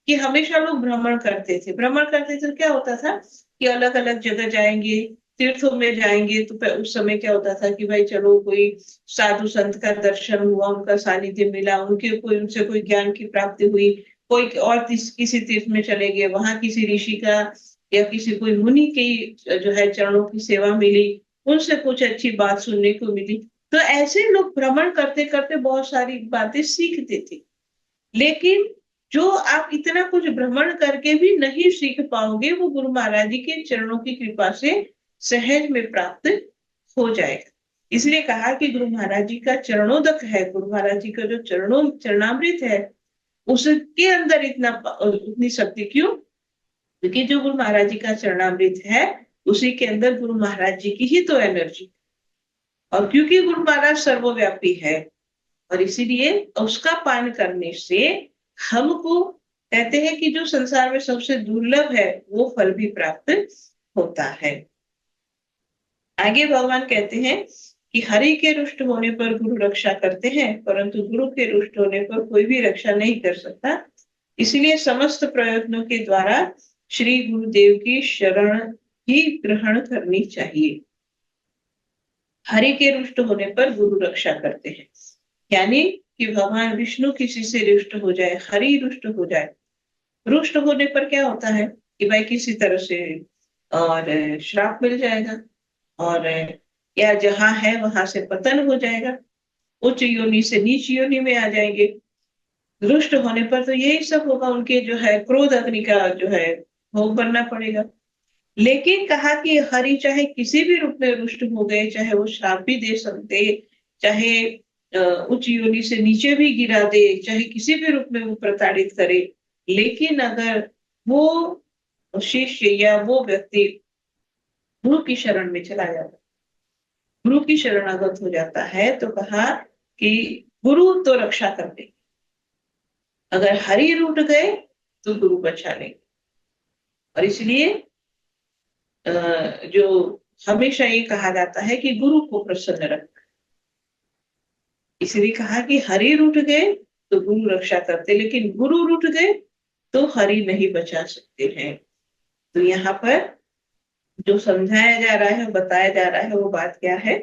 कि हमेशा लोग भ्रमण करते थे तो क्या होता था कि अलग अलग जगह जाएंगे, तीर्थों में जाएंगे, तो उस समय क्या होता था कि भाई चलो कोई साधु संत का दर्शन हुआ, उनका सानिध्य मिला, उनसे कोई ज्ञान की प्राप्ति हुई, कोई और किसी तीर्थ में चले गए, वहां किसी ऋषि का या किसी कोई मुनि की जो है चरणों की सेवा मिली, उनसे कुछ अच्छी बात सुनने को मिली। तो ऐसे लोग भ्रमण करते करते बहुत सारी बातें सीखते थे। लेकिन जो आप इतना कुछ भ्रमण करके भी नहीं सीख पाओगे, वो गुरु महाराज जी के चरणों की कृपा से सहज में प्राप्त हो जाएगा। इसलिए कहा कि गुरु महाराज जी का चरणोदक है, गुरु महाराज जी का जो चरणामृत है उसके अंदर इतनी शक्ति। क्यों, क्योंकि जो गुरु महाराज जी का चरणामृत है उसी के अंदर गुरु महाराज जी की ही तो एनर्जी, और क्योंकि गुरु महाराज सर्वव्यापी है और इसीलिए उसका पान करने से हमको कहते हैं कि जो संसार में सबसे दुर्लभ है वो फल भी प्राप्त होता है। आगे भगवान कहते हैं कि हरि के रुष्ट होने पर गुरु रक्षा करते हैं, परंतु गुरु के रुष्ट होने पर कोई भी रक्षा नहीं कर सकता। इसलिए समस्त प्रयत्नों के द्वारा श्री गुरुदेव की शरण ही ग्रहण करनी चाहिए। हरि के रुष्ट होने पर गुरु रक्षा करते हैं, यानी कि भगवान विष्णु किसी से रुष्ट हो जाए, हरि रुष्ट हो जाए। रुष्ट होने पर क्या होता है कि भाई किसी तरह से और श्राप मिल जाएगा, और या जहां है वहां से पतन हो जाएगा, उच्च योनि से नीच योनि में आ जाएंगे। रुष्ट होने पर तो यही सब होगा, उनके जो है क्रोध अग्नि का जो है भोग बनना पड़ेगा। लेकिन कहा कि हरि चाहे किसी भी रूप में रुष्ट हो गए, चाहे वो श्राप भी दे सकते, चाहे उच्च योनि से नीचे भी गिरा दे, चाहे किसी भी रूप में वो प्रताड़ित करे, लेकिन अगर वो शिष्य या वो व्यक्ति गुरु की शरण में चला जाता, गुरु की शरणागत हो जाता है, तो कहा कि गुरु तो रक्षा कर देंगे, अगर हरि रूठ गए तो गुरु बचा लेंगे। और इसलिए जो हमेशा ये कहा जाता है कि गुरु को प्रसन्न रखना, इसलिए कहा कि हरि रूठ गए तो गुरु रक्षा करते, लेकिन गुरु रूठ गए तो हरि नहीं बचा सकते हैं। तो यहाँ पर जो समझाया जा रहा है, बताया जा रहा है, वो बात क्या है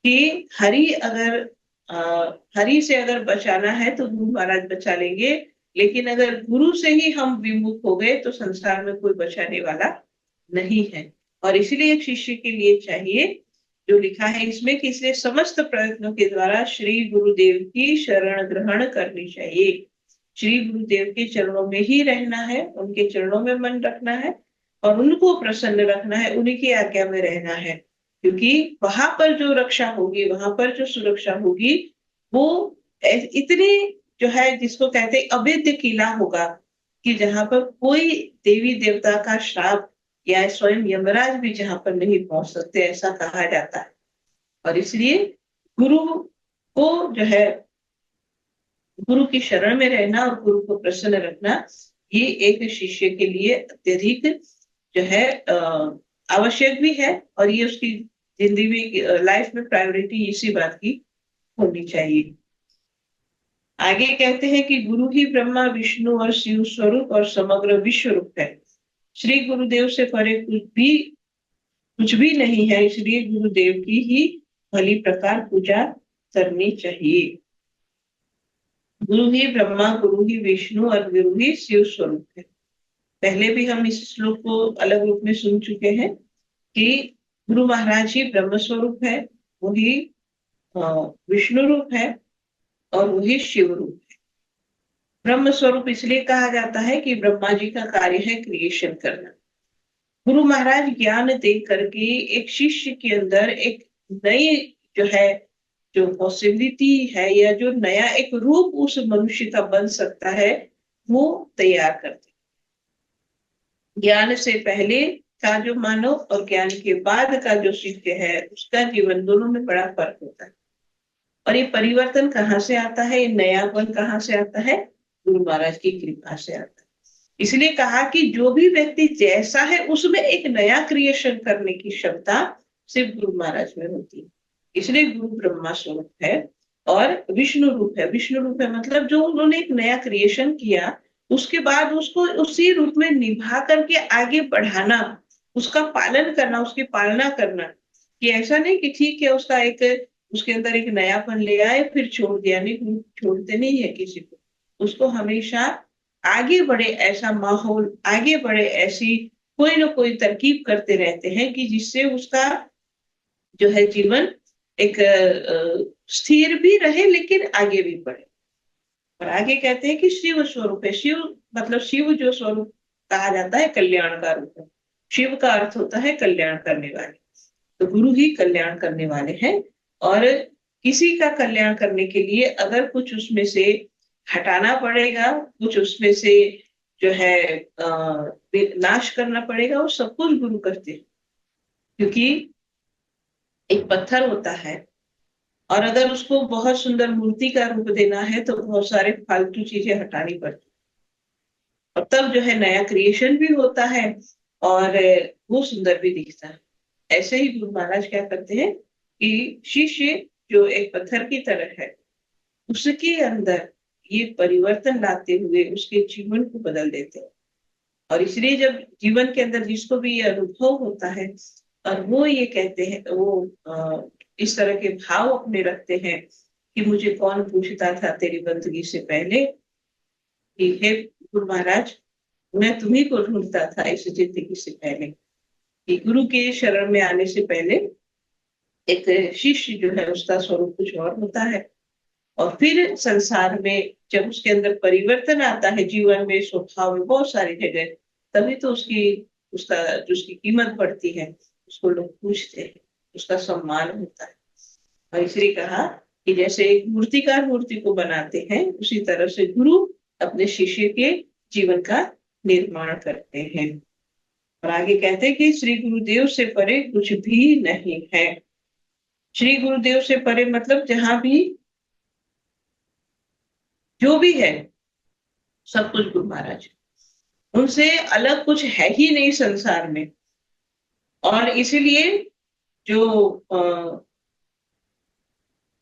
कि हरि से अगर बचाना है तो गुरु महाराज बचा लेंगे, लेकिन अगर गुरु से ही हम विमुख हो गए तो संसार में कोई बचाने वाला नहीं है। और इसलिए एक शिष्य के लिए चाहिए, जो लिखा है इसमें, कि इसलिए समस्त प्रयत्नों के द्वारा श्री गुरुदेव की शरण ग्रहण करनी चाहिए। श्री गुरुदेव के चरणों में ही रहना है, उनके चरणों में मन रखना है और उनको प्रसन्न रखना है, उन्हीं की आज्ञा में रहना है, क्योंकि वहां पर जो रक्षा होगी, वहां पर जो सुरक्षा होगी, वो इतनी जो है जिसको कहते हैं अभेद्य किला होगा, कि जहां पर कोई देवी देवता का श्राप या स्वयं यमराज भी जहां पर नहीं पहुंच सकते, ऐसा कहा जाता है। और इसलिए गुरु को जो है, गुरु की शरण में रहना और गुरु को प्रसन्न रखना, ये एक शिष्य के लिए अत्यधिक जो है आवश्यक भी है, और ये उसकी जिंदगी लाइफ में प्रायोरिटी इसी बात की होनी चाहिए। आगे कहते हैं कि गुरु ही ब्रह्मा विष्णु और शिव स्वरूप और समग्र विश्व रूप है। श्री गुरुदेव से परे कुछ भी नहीं है, इसलिए गुरुदेव की ही भली प्रकार पूजा करनी चाहिए। गुरु ही ब्रह्मा, गुरु ही विष्णु और गुरु ही शिव स्वरूप है। पहले भी हम इस श्लोक को अलग रूप में सुन चुके हैं कि गुरु महाराज ही ब्रह्म स्वरूप है, वही विष्णु रूप है और वही शिव रूप है। ब्रह्म स्वरूप इसलिए कहा जाता है कि ब्रह्मा जी का कार्य है क्रिएशन करना। गुरु महाराज ज्ञान दे करके एक शिष्य के अंदर एक नई जो है, जो पॉसिबिलिटी है, या जो नया एक रूप उस मनुष्य का बन सकता है, वो तैयार करते। ज्ञान से पहले का जो मानव और ज्ञान के बाद का जो शिष्य है, उसका जीवन, दोनों में बड़ा फर्क होता है। और ये परिवर्तन कहाँ से आता है, ये नयापन कहाँ से आता है? गुरु महाराज की कृपा से आता है। इसलिए कहा कि जो भी व्यक्ति जैसा है उसमें एक नया क्रिएशन करने की क्षमता सिर्फ गुरु महाराज में होती है। इसलिए गुरु ब्रह्मा स्वरूप है और विष्णु रूप है। विष्णु रूप है मतलब जो उन्होंने एक नया क्रिएशन किया, उसके बाद उसको उसी रूप में निभा करके आगे बढ़ाना, उसका पालन करना, उसकी पालना करना, कि ऐसा नहीं कि ठीक है उसका एक, उसके अंदर एक नयापन ले आए फिर छोड़ दिया। नहीं, छोड़ते नहीं है किसी को, उसको हमेशा आगे बढ़े ऐसा माहौल, आगे बढ़े ऐसी कोई ना कोई तरकीब करते रहते हैं कि जिससे उसका जो है जीवन एक स्थिर भी रहे लेकिन आगे भी बढ़े। और आगे कहते हैं कि शिव स्वरूप है। शिव मतलब शिव जो स्वरूप कहा जाता है, कल्याण का रूप है। शिव का अर्थ होता है कल्याण करने वाले। तो गुरु ही कल्याण करने वाले हैं, और किसी का कल्याण करने के लिए अगर कुछ उसमें से हटाना पड़ेगा, कुछ उसमें से जो है नाश करना पड़ेगा, वो सब कुछ गुरु करते हैं। क्योंकि एक पत्थर होता है और अगर उसको बहुत सुंदर मूर्ति का रूप देना है तो बहुत सारे फालतू चीजें हटानी पड़ती, और तब जो है नया क्रिएशन भी होता है और वो सुंदर भी दिखता है। ऐसे ही गुरु महाराज क्या करते हैं कि शिष्य जो एक पत्थर की तरह है, उसके अंदर ये परिवर्तन लाते हुए उसके जीवन को बदल देते हैं। और इसलिए जब जीवन के अंदर जिसको भी ये अनुभव होता है और वो ये कहते हैं, वो इस तरह के भाव अपने रखते हैं कि मुझे कौन पूछता था तेरी बंदगी से पहले, कि हे गुरु महाराज मैं तुम्ही को ढूंढता था इस जिंदगी से पहले। कि गुरु के शरण में आने से पहले एक शिष्य जो है उसका स्वरूप कुछ और होता है, और फिर संसार में जब उसके अंदर परिवर्तन आता है, जीवन में, स्वभाव में, बहुत सारी जगह, तभी तो उसकी कीमत बढ़ती है, उसको लोग पूछते हैं, उसका सम्मान होता है। और इसलिए कहा कि जैसे एक मूर्तिकार मूर्ति को बनाते हैं, उसी तरह से गुरु अपने शिष्य के जीवन का निर्माण करते हैं। और आगे कहते हैं कि श्री गुरुदेव से परे कुछ भी नहीं है। श्री गुरुदेव से परे मतलब जहां भी जो भी है सब कुछ गुरु महाराज। उनसे अलग कुछ है ही नहीं संसार में। और इसीलिए जो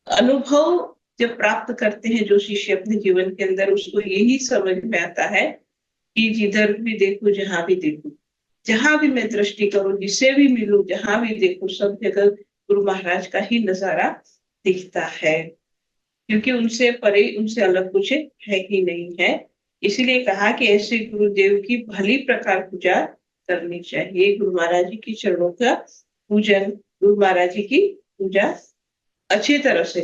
अनुभव जब प्राप्त करते हैं जो शिष्य अपने जीवन के अंदर, उसको यही समझ में आता है कि जिधर भी देखो, जहां भी देखो, जहां भी मैं दृष्टि करूं, जिससे भी मिलूं, जहां भी देखो, सब जगह गुरु महाराज का ही नजारा दिखता है, क्योंकि उनसे परे, उनसे अलग कुछ है ही नहीं है। इसीलिए कहा कि ऐसे गुरुदेव की भली प्रकार पूजा करनी चाहिए। गुरु महाराज जी की चरणों का पूजन, गुरु महाराज जी की पूजा अच्छी तरह से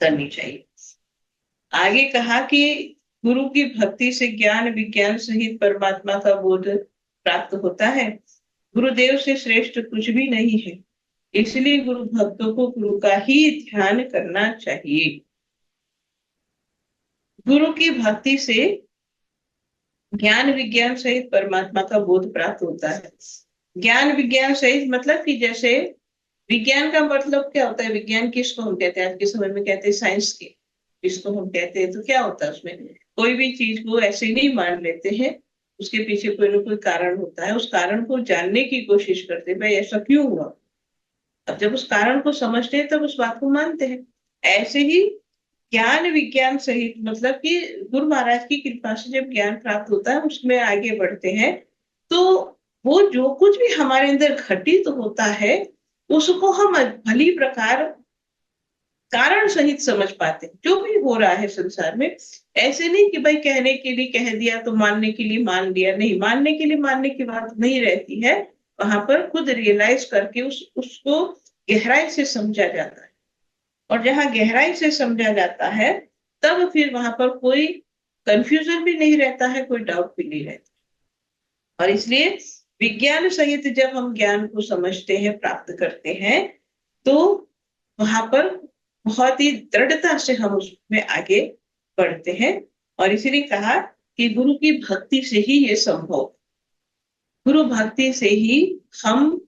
करनी चाहिए। आगे कहा कि गुरु की भक्ति से ज्ञान विज्ञान सहित परमात्मा का बोध प्राप्त होता है। गुरुदेव से श्रेष्ठ कुछ भी नहीं है, इसलिए गुरु भक्तों को गुरु का ही ध्यान करना चाहिए। गुरु की भक्ति से ज्ञान विज्ञान सहित परमात्मा का बोध प्राप्त होता है। ज्ञान विज्ञान सहित मतलब कि जैसे विज्ञान का मतलब क्या होता है, विज्ञान किसको हम कहते हैं आज के समय में, कहते हैं साइंस के, जिसको हम कहते हैं। तो क्या होता है उसमें, कोई भी चीज को ऐसे नहीं मान लेते हैं, उसके पीछे कोई ना कोई कारण होता है, उस कारण को जानने की कोशिश करते हैं, भाई ऐसा क्यों हुआ। अब जब उस कारण को समझते हैं तब उस बात को मानते हैं। ऐसे ही ज्ञान विज्ञान सहित मतलब कि गुरु महाराज की कृपा से जब ज्ञान प्राप्त होता है, उसमें आगे बढ़ते हैं, तो वो जो कुछ भी हमारे अंदर घटित होता है उसको हम भली प्रकार कारण सहित समझ पाते हैं। जो भी हो रहा है संसार में, ऐसे नहीं कि भाई कहने के लिए कह दिया तो मानने के लिए मान लिया, नहीं, मानने के लिए मानने की बात नहीं रहती है। वहां पर खुद रियलाइज करके उसको गहराई से समझा जाता है, और जहां गहराई से समझा जाता है तब फिर वहां पर कोई कंफ्यूजन भी नहीं रहता है, कोई डाउट भी नहीं रहता। और इसलिए विज्ञान सहित जब हम ज्ञान को समझते हैं, प्राप्त करते हैं, तो वहां पर बहुत ही दृढ़ता से हम उसमें आगे बढ़ते हैं। और इसीलिए कहा कि गुरु की भक्ति से ही ये संभव, गुरु भक्ति से ही हम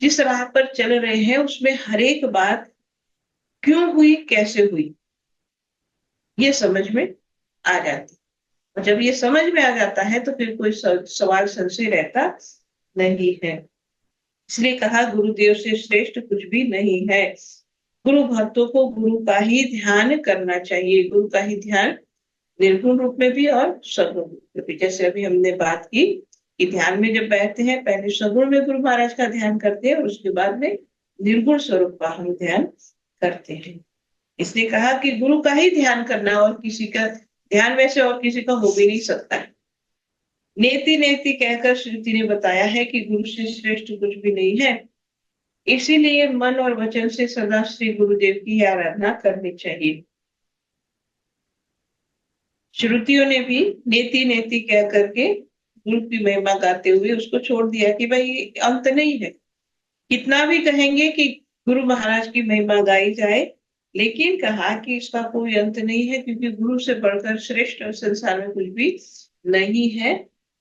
जिस राह पर चल रहे हैं उसमें हर एक बात क्यों हुई, कैसे हुई, ये समझ में आ जाती। और जब ये समझ में आ जाता है तो फिर कोई सवाल संशय रहता नहीं है। इसलिए कहा गुरुदेव से श्रेष्ठ कुछ भी नहीं है। गुरु भक्तों को गुरु का ही ध्यान करना चाहिए, गुरु का ही ध्यान निर्गुण रूप में भी और सगुण रूप में भी। जैसे अभी हमने बात की कि ध्यान में जब बैठते हैं पहले सगुण में गुरु महाराज का ध्यान करते हैं और उसके बाद में निर्गुण स्वरूप का हम ध्यान करते हैं। इसलिए कहा कि गुरु का ही ध्यान करना, और किसी का ध्यान वैसे और किसी का हो भी नहीं सकता है। नेति नेति कहकर श्रुति ने बताया है कि गुरु से श्रेष्ठ कुछ भी नहीं है, इसीलिए मन और वचन से सदा श्री गुरुदेव की आराधना करनी चाहिए। श्रुतियों ने भी नेति नेति कह करके गुरु की महिमा गाते हुए उसको छोड़ दिया कि भाई अंत नहीं है। कितना भी कहेंगे कि गुरु महाराज की महिमा गाई जाए, लेकिन कहा कि इसका कोई अंत नहीं है, क्योंकि गुरु से बढ़कर श्रेष्ठ संसार में कुछ भी नहीं है।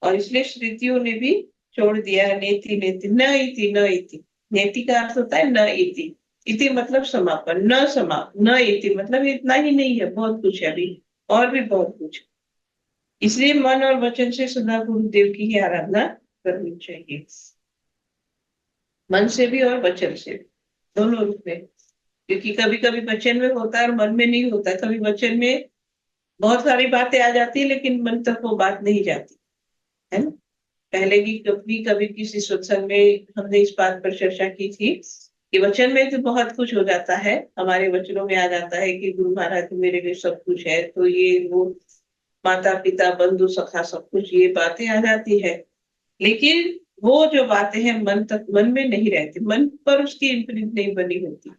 और इसलिए श्रुतियों ने भी छोड़ दिया नेति नेति, न इति न इति। नेति का अर्थ होता है न इति, इति मतलब समापन, न समाप्त, न इति मतलब इतना ही नहीं है, बहुत कुछ है अभी, और भी बहुत कुछ। इसलिए मन और वचन से सदा गुरुदेव की ही आराधना करनी चाहिए, मन से भी और वचन से भी, दोनों रूप में। क्योंकि कभी कभी वचन में होता है और मन में नहीं होता, कभी वचन में बहुत सारी बातें आ जाती है लेकिन मन तक वो बात नहीं जाती है ना। पहले भी कभी कभी किसी सत्संग में हमने इस बात पर चर्चा की थी कि वचन में तो बहुत कुछ हो जाता है, हमारे वचनों में आ जाता है कि गुरु महाराज मेरे लिए सब कुछ है, तो ये वो माता पिता बंधु सखा सब कुछ, ये बातें आ जाती है। लेकिन वो जो बातें हैं मन तक, मन में नहीं रहती, मन पर उसकी इम्प्रिंट नहीं बनी होती।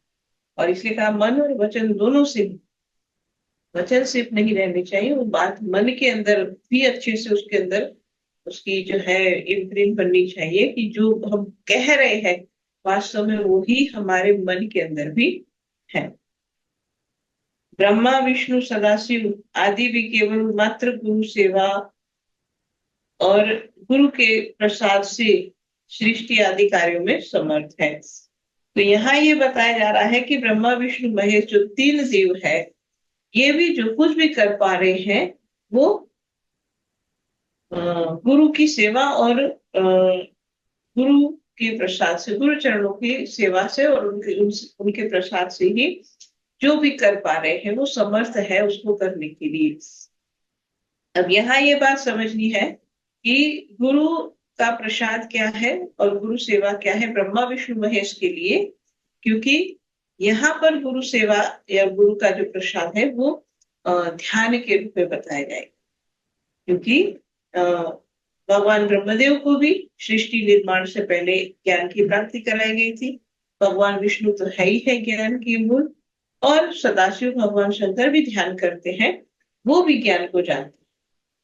और इसलिए कहा मन और वचन दोनों से भी, वचन सिर्फ नहीं रहनी चाहिए, वो बात मन के अंदर भी अच्छे से उसके अंदर उसकी जो है इम्प्रिंट बननी चाहिए कि जो हम कह रहे हैं वास्तव में वो ही हमारे मन के अंदर भी है। ब्रह्मा विष्णु सदाशिव आदि भी केवल मात्र गुरु सेवा और गुरु के प्रसाद से सृष्टि आदि कार्यों में समर्थ है। तो यहाँ ये बताया जा रहा है कि ब्रह्मा विष्णु महेश जो तीन देव है, ये भी जो कुछ भी कर पा रहे हैं वो गुरु की सेवा और गुरु के प्रसाद से, गुरु चरणों की सेवा से और उनके प्रसाद से ही जो भी कर पा रहे हैं वो समर्थ है उसको करने के लिए। अब यहाँ ये बात समझनी है कि गुरु का प्रसाद क्या है और गुरु सेवा क्या है ब्रह्मा विष्णु महेश के लिए, क्योंकि यहाँ पर गुरु सेवा या गुरु का जो प्रसाद है वो ध्यान के रूप में बताया जाएगा, क्योंकि भगवान ब्रह्मदेव को भी सृष्टि निर्माण से पहले ज्ञान की प्राप्ति कराई गई थी। भगवान विष्णु तो है ही है ज्ञान की मूल, और सदाशिव भगवान शंकर भी ध्यान करते हैं, वो भी ज्ञान को जानते हैं।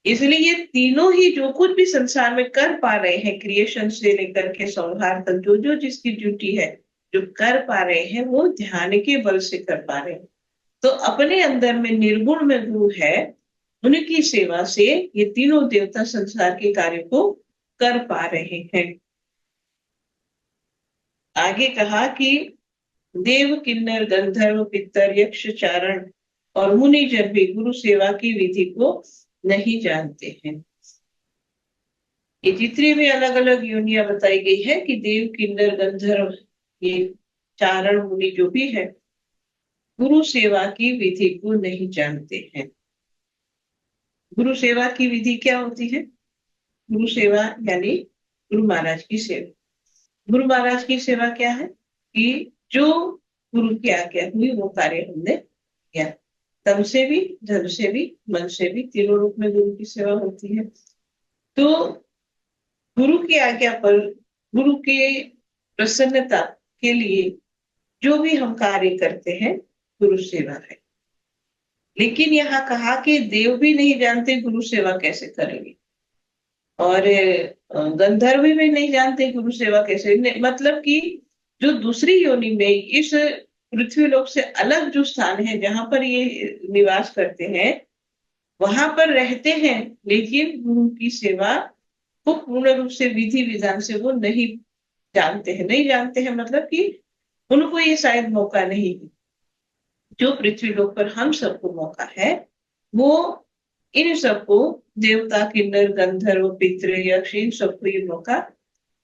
इसलिए ये तीनों ही जो कुछ भी संसार में कर पा रहे हैं, क्रिएशन से लेकर के संहार तक जो जो जिसकी ड्यूटी है जो कर पा रहे हैं वो ध्यान के बल से कर पा रहे हैं। तो अपने अंदर में निर्गुण में गुरु है, उनकी सेवा से ये तीनों देवता संसार के कार्य को कर पा रहे हैं। आगे कहा कि देव किन्नर गंधर्व पितर यक्ष चारण और मुनि जन भी गुरु सेवा की विधि को नहीं जानते हैं। ये जितनी भी अलग अलग योनियां बताई गई है कि देव किन्नर गंधर्व ये चारण मुनि जो भी है गुरु सेवा की विधि को नहीं जानते हैं। गुरु सेवा की विधि क्या होती है? गुरु सेवा यानी गुरु महाराज की सेवा। गुरु महाराज की सेवा क्या है कि जो गुरु की आज्ञा हुई वो कार्य हमने किया, तन से भी, धन से भी, मन से भी, तीनों रूप में गुरु की सेवा होती है। तो गुरु की आज्ञा पर, गुरु के प्रसन्नता के लिए जो भी हम कार्य करते हैं गुरु सेवा है। लेकिन यहाँ कहा कि देव भी नहीं जानते गुरु सेवा कैसे करेंगे, और गंधर्व भी नहीं जानते गुरु सेवा कैसे, मतलब कि जो दूसरी योनि में इस पृथ्वी लोक से अलग जो स्थान है जहां पर ये निवास करते हैं वहां पर रहते हैं, लेकिन गुरु की सेवा को पूर्ण रूप से विधि विधान से वो नहीं जानते हैं। नहीं जानते हैं मतलब कि उनको ये शायद मौका नहीं है। जो पृथ्वी लोक पर हम सबको मौका है वो इन सबको, देवता किन्नर गंधर्व पितृ यक्ष, इन सबको ये मौका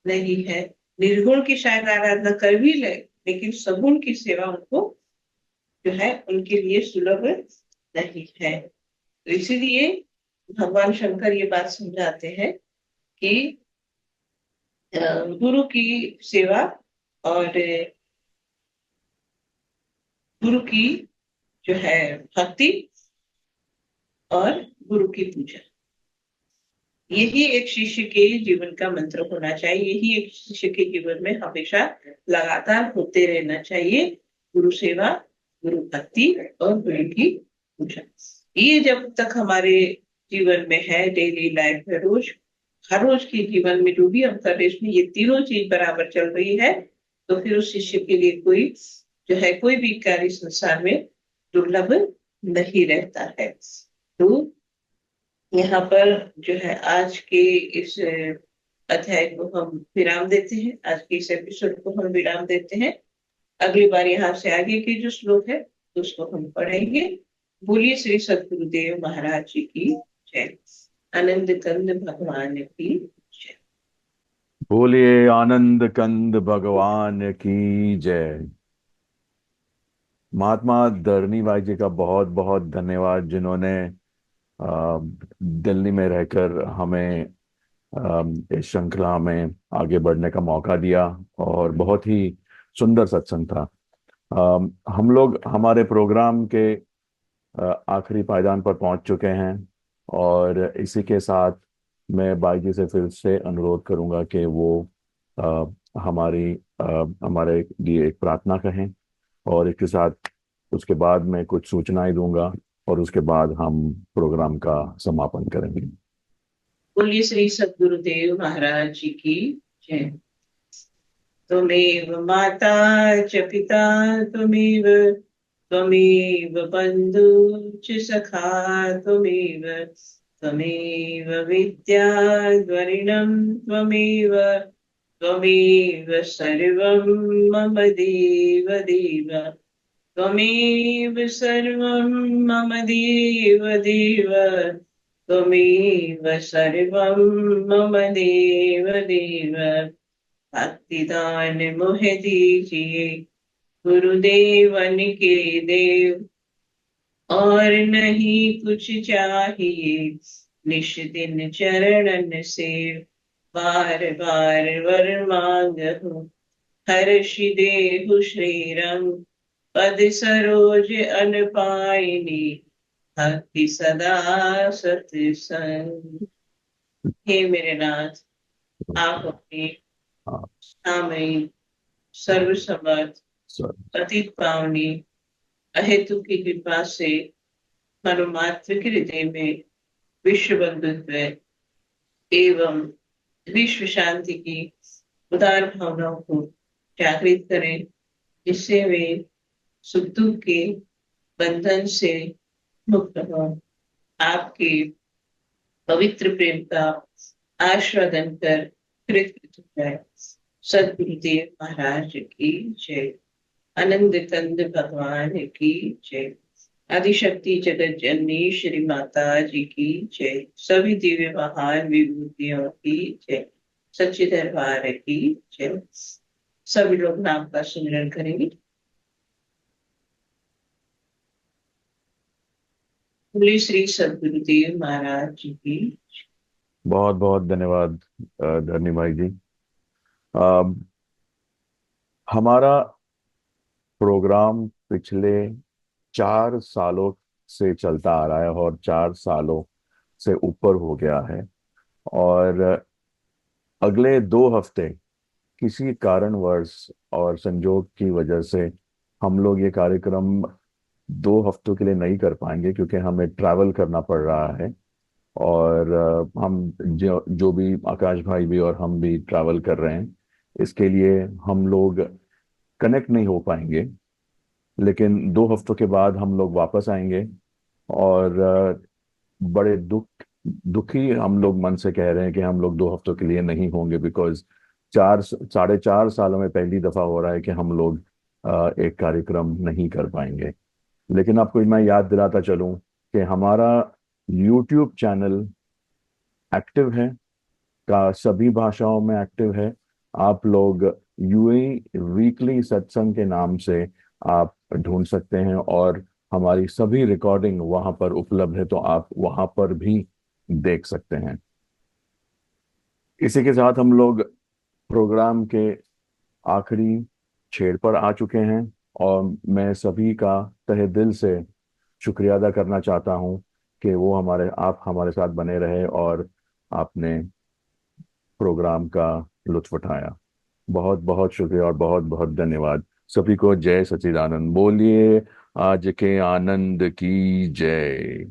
नहीं है। निर्गुण की शायद आराधना कर भी ले, लेकिन सगुण की सेवा उनको जो है उनके लिए सुलभ नहीं है। तो इसीलिए भगवान शंकर ये बात समझाते हैं कि गुरु की सेवा और गुरु की जो है भक्ति और गुरु की पूजा, यही एक शिष्य के जीवन का मंत्र होना चाहिए। यही एक शिष्य के जीवन में हमेशा लगातार होते रहना चाहिए, गुरु सेवा, गुरु भक्ति और गुरु की पूजा। ये जब तक हमारे जीवन में है, डेली लाइफ में, रोज हर रोज के जीवन में जो भी हम कर रहे इसमें ये तीनों चीज बराबर चल रही है, तो फिर उस शिष्य के लिए कोई जो है कोई भी कार्य संसार में दुर्लभ नहीं रहता है। तो यहाँ पर जो है आज के इस अध्याय को हम विराम देते हैं, आज के इस एपिसोड को हम विराम देते हैं। अगली बार यहाँ से आगे के जो श्लोक है उसको हम पढ़ेंगे। बोलिए श्री सद्गुरुदेव महाराज जी की जय। आनंद कंद भगवान की जय। बोलिए आनंद कंद भगवान की जय। महात्मा धरणी भाई जी का बहुत बहुत धन्यवाद, जिन्होंने दिल्ली में रहकर हमें इस श्रृंखला में आगे बढ़ने का मौका दिया, और बहुत ही सुंदर सत्संग था। हम लोग हमारे प्रोग्राम के आखिरी पायदान पर पहुंच चुके हैं, और इसी के साथ मैं भाई जी से फिर से अनुरोध करूंगा कि वो हमारे लिए एक प्रार्थना कहें, और इसके साथ उसके बाद मैं कुछ सूचनाएं दूंगा, और उसके बाद हम प्रोग्राम का समापन करेंगे। बोलिए श्री सद्गुरुदेव महाराज जी की जय। त्वमेव माता च पिता त्वमेव, त्वमेव बन्धु च सखा त्वमेव, त्वमेव विद्या द्वरिणं त्वमेव, त्वमेव सर्वं मम देव देव, त्वमेव सर्वं मम देव देव, त्वमेव सर्वं मम देव देव भक्तिदान मोह दीजिए गुरुदेवन के देव और नहीं कुछ चाहिए निश दिन चरणन से बार बार वर मांगहु हर्षि देहु श्रीरंग पद सरोज अन पाइनी भक्ति सदा सत्संग। हे मेरे नाथ, आप अपनी हाँ, सामयी सर्वसमर्थ सर। पतित पावनी अहेतु की कृपा से मनुमात्र के हृदय में विश्व बंधुत्व एवं विश्व शांति की उदार भावनाओं को जागृत करें, जिससे वे सुख दुख के बंधन से मुक्त हो। आपके पवित्र प्रेम का आस्वादन कर कृत है। सदगुरुदेव महाराज की जय। आनंद कंद भगवान की जय। आदिशक्ति जगत जननी श्री माता जी की जय। सभी दिव्य महान विभूतियों की जय। सच्चे दरबार की जय। सभी लोग नाम का सुमिरन करेंगे। बोले श्री सदगुरुदेव महाराज जी की। बहुत बहुत धन्यवाद धरनी भाई जी। अ, हमारा प्रोग्राम पिछले 4 सालों से चलता आ रहा है और 4 सालों से ऊपर हो गया है। और अगले 2 हफ्ते किसी कारणवश और संजोग की वजह से हम लोग ये कार्यक्रम 2 हफ्तों के लिए नहीं कर पाएंगे, क्योंकि हमें ट्रैवल करना पड़ रहा है। और हम जो भी आकाश भाई भी और हम भी ट्रैवल कर रहे हैं, इसके लिए हम लोग कनेक्ट नहीं हो पाएंगे। लेकिन 2 हफ्तों के बाद हम लोग वापस आएंगे। और बड़े दुखी हम लोग मन से कह रहे हैं कि हम लोग 2 हफ्तों के लिए नहीं होंगे, बिकॉज 4 साढ़े 4 सालों में पहली दफा हो रहा है कि हम लोग एक कार्यक्रम नहीं कर पाएंगे। लेकिन आपको मैं याद दिलाता चलूं कि हमारा यूट्यूब चैनल एक्टिव है, का सभी भाषाओं में एक्टिव है। आप लोग यूएई वीकली सत्संग के नाम से आप ढूंढ सकते हैं, और हमारी सभी रिकॉर्डिंग वहां पर उपलब्ध है, तो आप वहां पर भी देख सकते हैं। इसी के साथ हम लोग प्रोग्राम के आखिरी छेड़ पर आ चुके हैं, और मैं सभी का तहे दिल से शुक्रिया अदा करना चाहता हूं कि आप हमारे साथ बने रहे और आपने प्रोग्राम का लुत्फ उठाया। बहुत बहुत शुक्रिया और बहुत बहुत धन्यवाद। सभी को जय सच्चिदानंद। बोलिए आज के आनंद की जय।